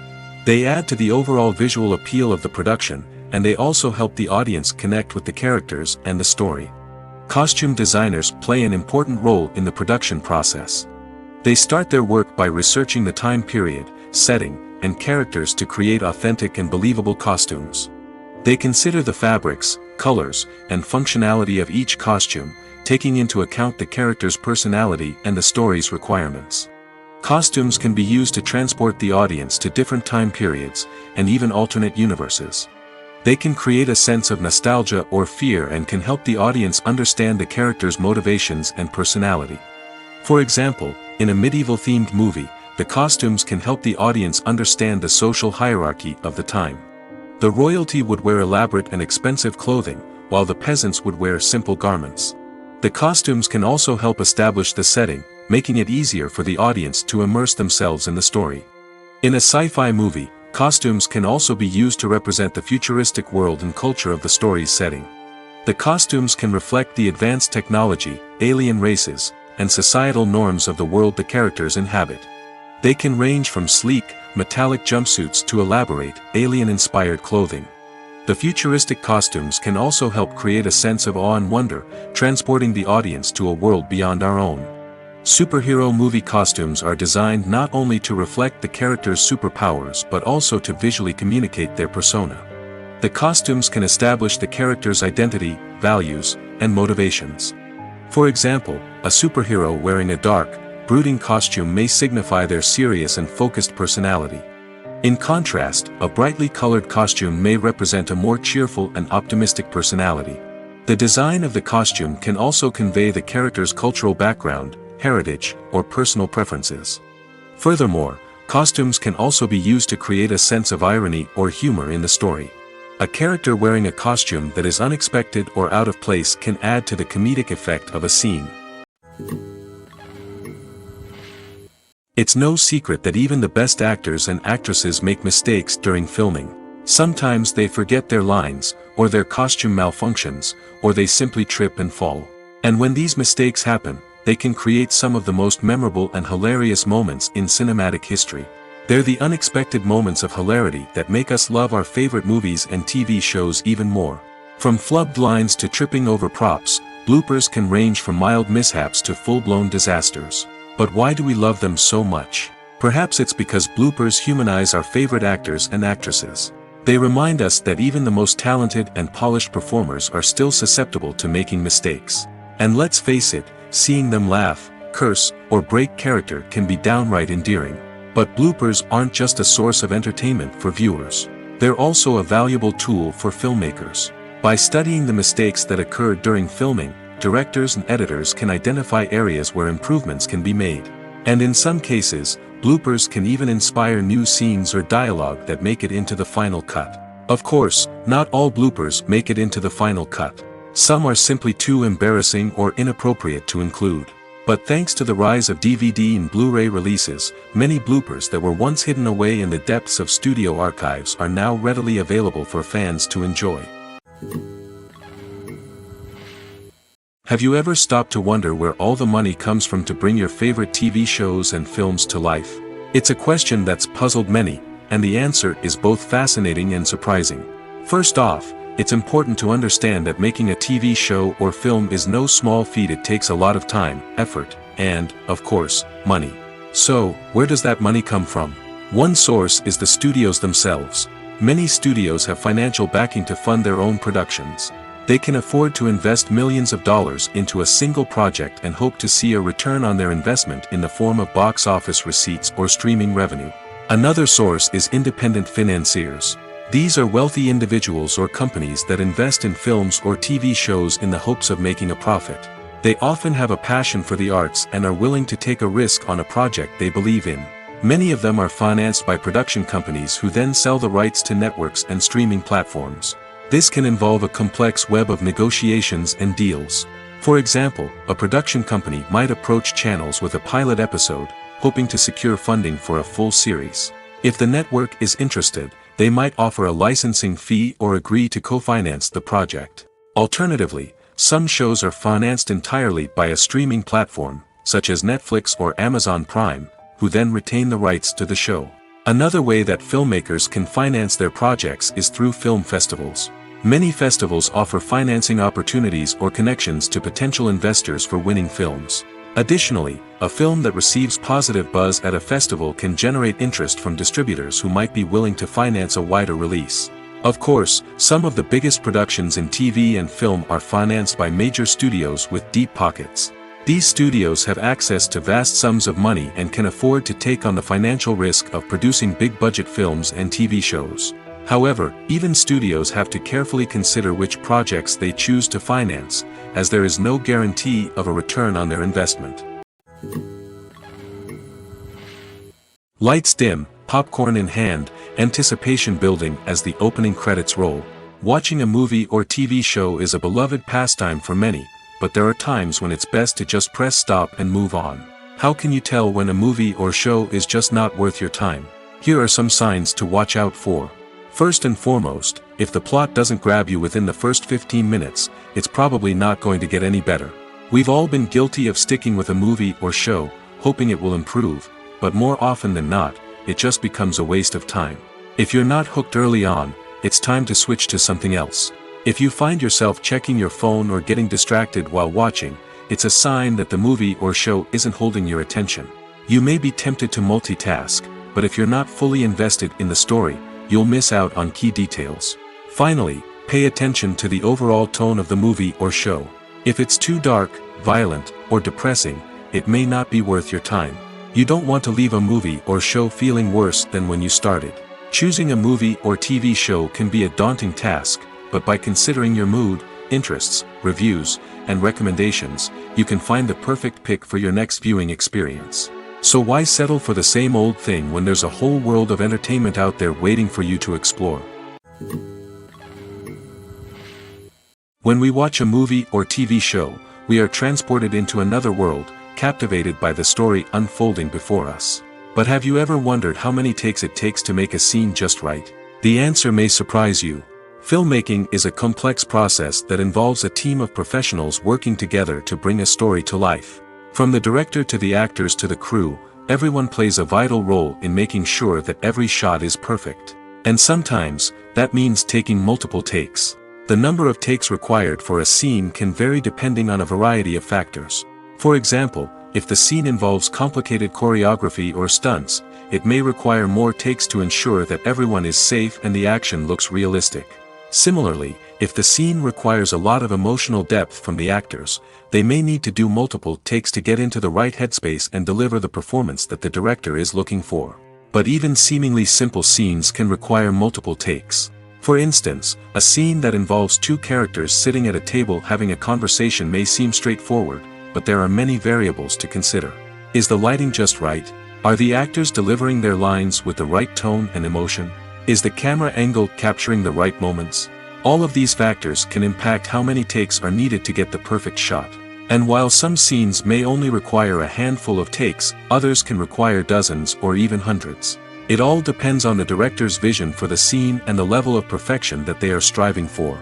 They add to the overall visual appeal of the production, and they also help the audience connect with the characters and the story. Costume designers play an important role in the production process. They start their work by researching the time period, setting, and characters to create authentic and believable costumes. They consider the fabrics, colors, and functionality of each costume, taking into account the character's personality and the story's requirements. Costumes can be used to transport the audience to different time periods, and even alternate universes. They can create a sense of nostalgia or fear and can help the audience understand the character's motivations and personality. For example, in a medieval-themed movie, the costumes can help the audience understand the social hierarchy of the time. The royalty would wear elaborate and expensive clothing, while the peasants would wear simple garments. The costumes can also help establish the setting, making it easier for the audience to immerse themselves in the story. In a sci-fi movie, costumes can also be used to represent the futuristic world and culture of the story's setting. The costumes can reflect the advanced technology, alien races, and societal norms of the world the characters inhabit. They can range from sleek, metallic jumpsuits to elaborate, alien-inspired clothing. The futuristic costumes can also help create a sense of awe and wonder, transporting the audience to a world beyond our own. Superhero movie costumes are designed not only to reflect the character's superpowers but also to visually communicate their persona. The costumes can establish the character's identity, values, and motivations. For example, a superhero wearing a dark, brooding costume may signify their serious and focused personality. In contrast, a brightly colored costume may represent a more cheerful and optimistic personality. The design of the costume can also convey the character's cultural background, heritage, or personal preferences. Furthermore, costumes can also be used to create a sense of irony or humor in the story. A character wearing a costume that is unexpected or out of place can add to the comedic effect of a scene. It's no secret that even the best actors and actresses make mistakes during filming. Sometimes they forget their lines, or their costume malfunctions, or they simply trip and fall. And when these mistakes happen, they can create some of the most memorable and hilarious moments in cinematic history. They're the unexpected moments of hilarity that make us love our favorite movies and TV shows even more. From flubbed lines to tripping over props, bloopers can range from mild mishaps to full-blown disasters. But why do we love them so much? Perhaps it's because bloopers humanize our favorite actors and actresses. They remind us that even the most talented and polished performers are still susceptible to making mistakes. And let's face it, seeing them laugh, curse, or break character can be downright endearing. But bloopers aren't just a source of entertainment for viewers. They're also a valuable tool for filmmakers. By studying the mistakes that occurred during filming, directors and editors can identify areas where improvements can be made. And in some cases, bloopers can even inspire new scenes or dialogue that make it into the final cut. Of course, not all bloopers make it into the final cut. Some are simply too embarrassing or inappropriate to include. But thanks to the rise of DVD and Blu-ray releases, many bloopers that were once hidden away in the depths of studio archives are now readily available for fans to enjoy. Have you ever stopped to wonder where all the money comes from to bring your favorite TV shows and films to life? It's a question that's puzzled many, and the answer is both fascinating and surprising. First off, it's important to understand that making a TV show or film is no small feat. It takes a lot of time, effort, and, of course, money. So, where does that money come from? One source is the studios themselves. Many studios have financial backing to fund their own productions. They can afford to invest millions of dollars into a single project and hope to see a return on their investment in the form of box office receipts or streaming revenue. Another source is independent financiers. These are wealthy individuals or companies that invest in films or TV shows in the hopes of making a profit. They often have a passion for the arts and are willing to take a risk on a project they believe in. Many of them are financed by production companies who then sell the rights to networks and streaming platforms. This can involve a complex web of negotiations and deals. For example, a production company might approach channels with a pilot episode, hoping to secure funding for a full series. If the network is interested, they might offer a licensing fee or agree to co-finance the project. Alternatively, some shows are financed entirely by a streaming platform, such as Netflix or Amazon Prime, who then retain the rights to the show. Another way that filmmakers can finance their projects is through film festivals. Many festivals offer financing opportunities or connections to potential investors for winning films. Additionally, a film that receives positive buzz at a festival can generate interest from distributors who might be willing to finance a wider release. Of course, some of the biggest productions in TV and film are financed by major studios with deep pockets. These studios have access to vast sums of money and can afford to take on the financial risk of producing big-budget films and TV shows. However, even studios have to carefully consider which projects they choose to finance, as there is no guarantee of a return on their investment. Lights dim, popcorn in hand, anticipation building as the opening credits roll. Watching a movie or TV show is a beloved pastime for many, but there are times when it's best to just press stop and move on. How can you tell when a movie or show is just not worth your time? Here are some signs to watch out for. First and foremost, if the plot doesn't grab you within the first 15 minutes, it's probably not going to get any better. We've all been guilty of sticking with a movie or show, hoping it will improve, but more often than not, it just becomes a waste of time. If you're not hooked early on, it's time to switch to something else. If you find yourself checking your phone or getting distracted while watching, it's a sign that the movie or show isn't holding your attention. You may be tempted to multitask, but if you're not fully invested in the story, you'll miss out on key details. Finally, pay attention to the overall tone of the movie or show. If it's too dark, violent, or depressing, it may not be worth your time. You don't want to leave a movie or show feeling worse than when you started. Choosing a movie or TV show can be a daunting task, but by considering your mood, interests, reviews, and recommendations, you can find the perfect pick for your next viewing experience. So why settle for the same old thing when there's a whole world of entertainment out there waiting for you to explore? When we watch a movie or TV show, we are transported into another world, captivated by the story unfolding before us. But have you ever wondered how many takes it takes to make a scene just right? The answer may surprise you. Filmmaking is a complex process that involves a team of professionals working together to bring a story to life. From the director to the actors to the crew, everyone plays a vital role in making sure that every shot is perfect. And sometimes, that means taking multiple takes. The number of takes required for a scene can vary depending on a variety of factors. For example, if the scene involves complicated choreography or stunts, it may require more takes to ensure that everyone is safe and the action looks realistic. Similarly, if the scene requires a lot of emotional depth from the actors, they may need to do multiple takes to get into the right headspace and deliver the performance that the director is looking for. But even seemingly simple scenes can require multiple takes. For instance, a scene that involves two characters sitting at a table having a conversation may seem straightforward, but there are many variables to consider. Is the lighting just right? Are the actors delivering their lines with the right tone and emotion? Is the camera angle capturing the right moments? All of these factors can impact how many takes are needed to get the perfect shot. And while some scenes may only require a handful of takes, others can require dozens or even hundreds. It all depends on the director's vision for the scene and the level of perfection that they are striving for.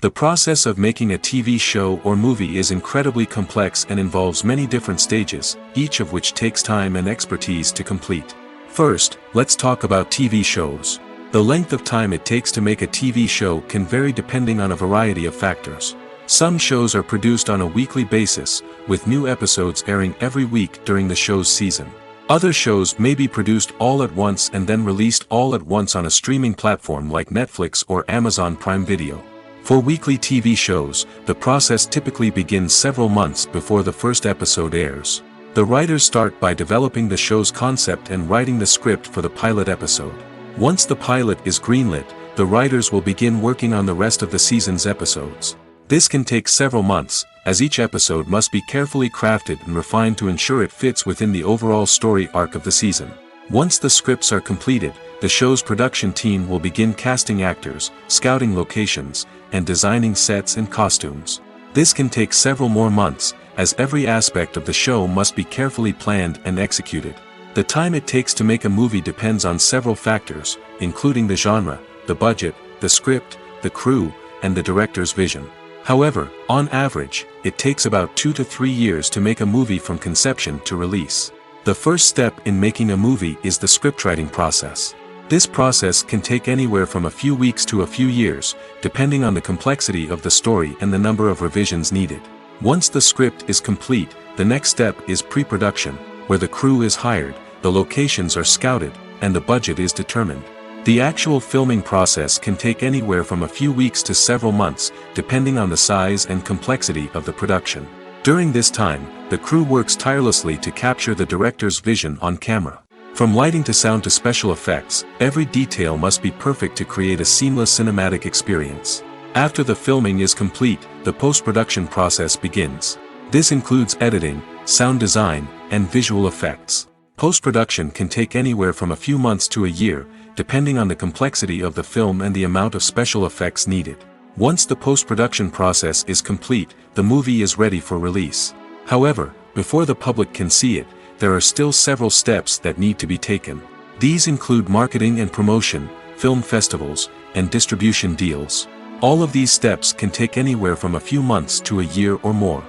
The process of making a TV show or movie is incredibly complex and involves many different stages, each of which takes time and expertise to complete. First, let's talk about TV shows. The length of time it takes to make a TV show can vary depending on a variety of factors. Some shows are produced on a weekly basis, with new episodes airing every week during the show's season. Other shows may be produced all at once and then released all at once on a streaming platform like Netflix or Amazon Prime Video. For weekly TV shows, the process typically begins several months before the first episode airs. The writers start by developing the show's concept and writing the script for the pilot episode. Once the pilot is greenlit, the writers will begin working on the rest of the season's episodes. This can take several months, as each episode must be carefully crafted and refined to ensure it fits within the overall story arc of the season. Once the scripts are completed, the show's production team will begin casting actors, scouting locations, and designing sets and costumes. This can take several more months, as every aspect of the show must be carefully planned and executed. The time it takes to make a movie depends on several factors, including the genre, the budget, the script, the crew, and the director's vision. However, on average, it takes about 2 to 3 years to make a movie from conception to release. The first step in making a movie is the scriptwriting process. This process can take anywhere from a few weeks to a few years, depending on the complexity of the story and the number of revisions needed. Once the script is complete, the next step is pre-production, where the crew is hired, the locations are scouted, and the budget is determined. The actual filming process can take anywhere from a few weeks to several months, depending on the size and complexity of the production. During this time, the crew works tirelessly to capture the director's vision on camera. From lighting to sound to special effects, every detail must be perfect to create a seamless cinematic experience. After the filming is complete, the post-production process begins. This includes editing, sound design, and visual effects. Post-production can take anywhere from a few months to a year, depending on the complexity of the film and the amount of special effects needed. Once the post-production process is complete, the movie is ready for release. However, before the public can see it, there are still several steps that need to be taken. These include marketing and promotion, film festivals, and distribution deals. All of these steps can take anywhere from a few months to a year or more.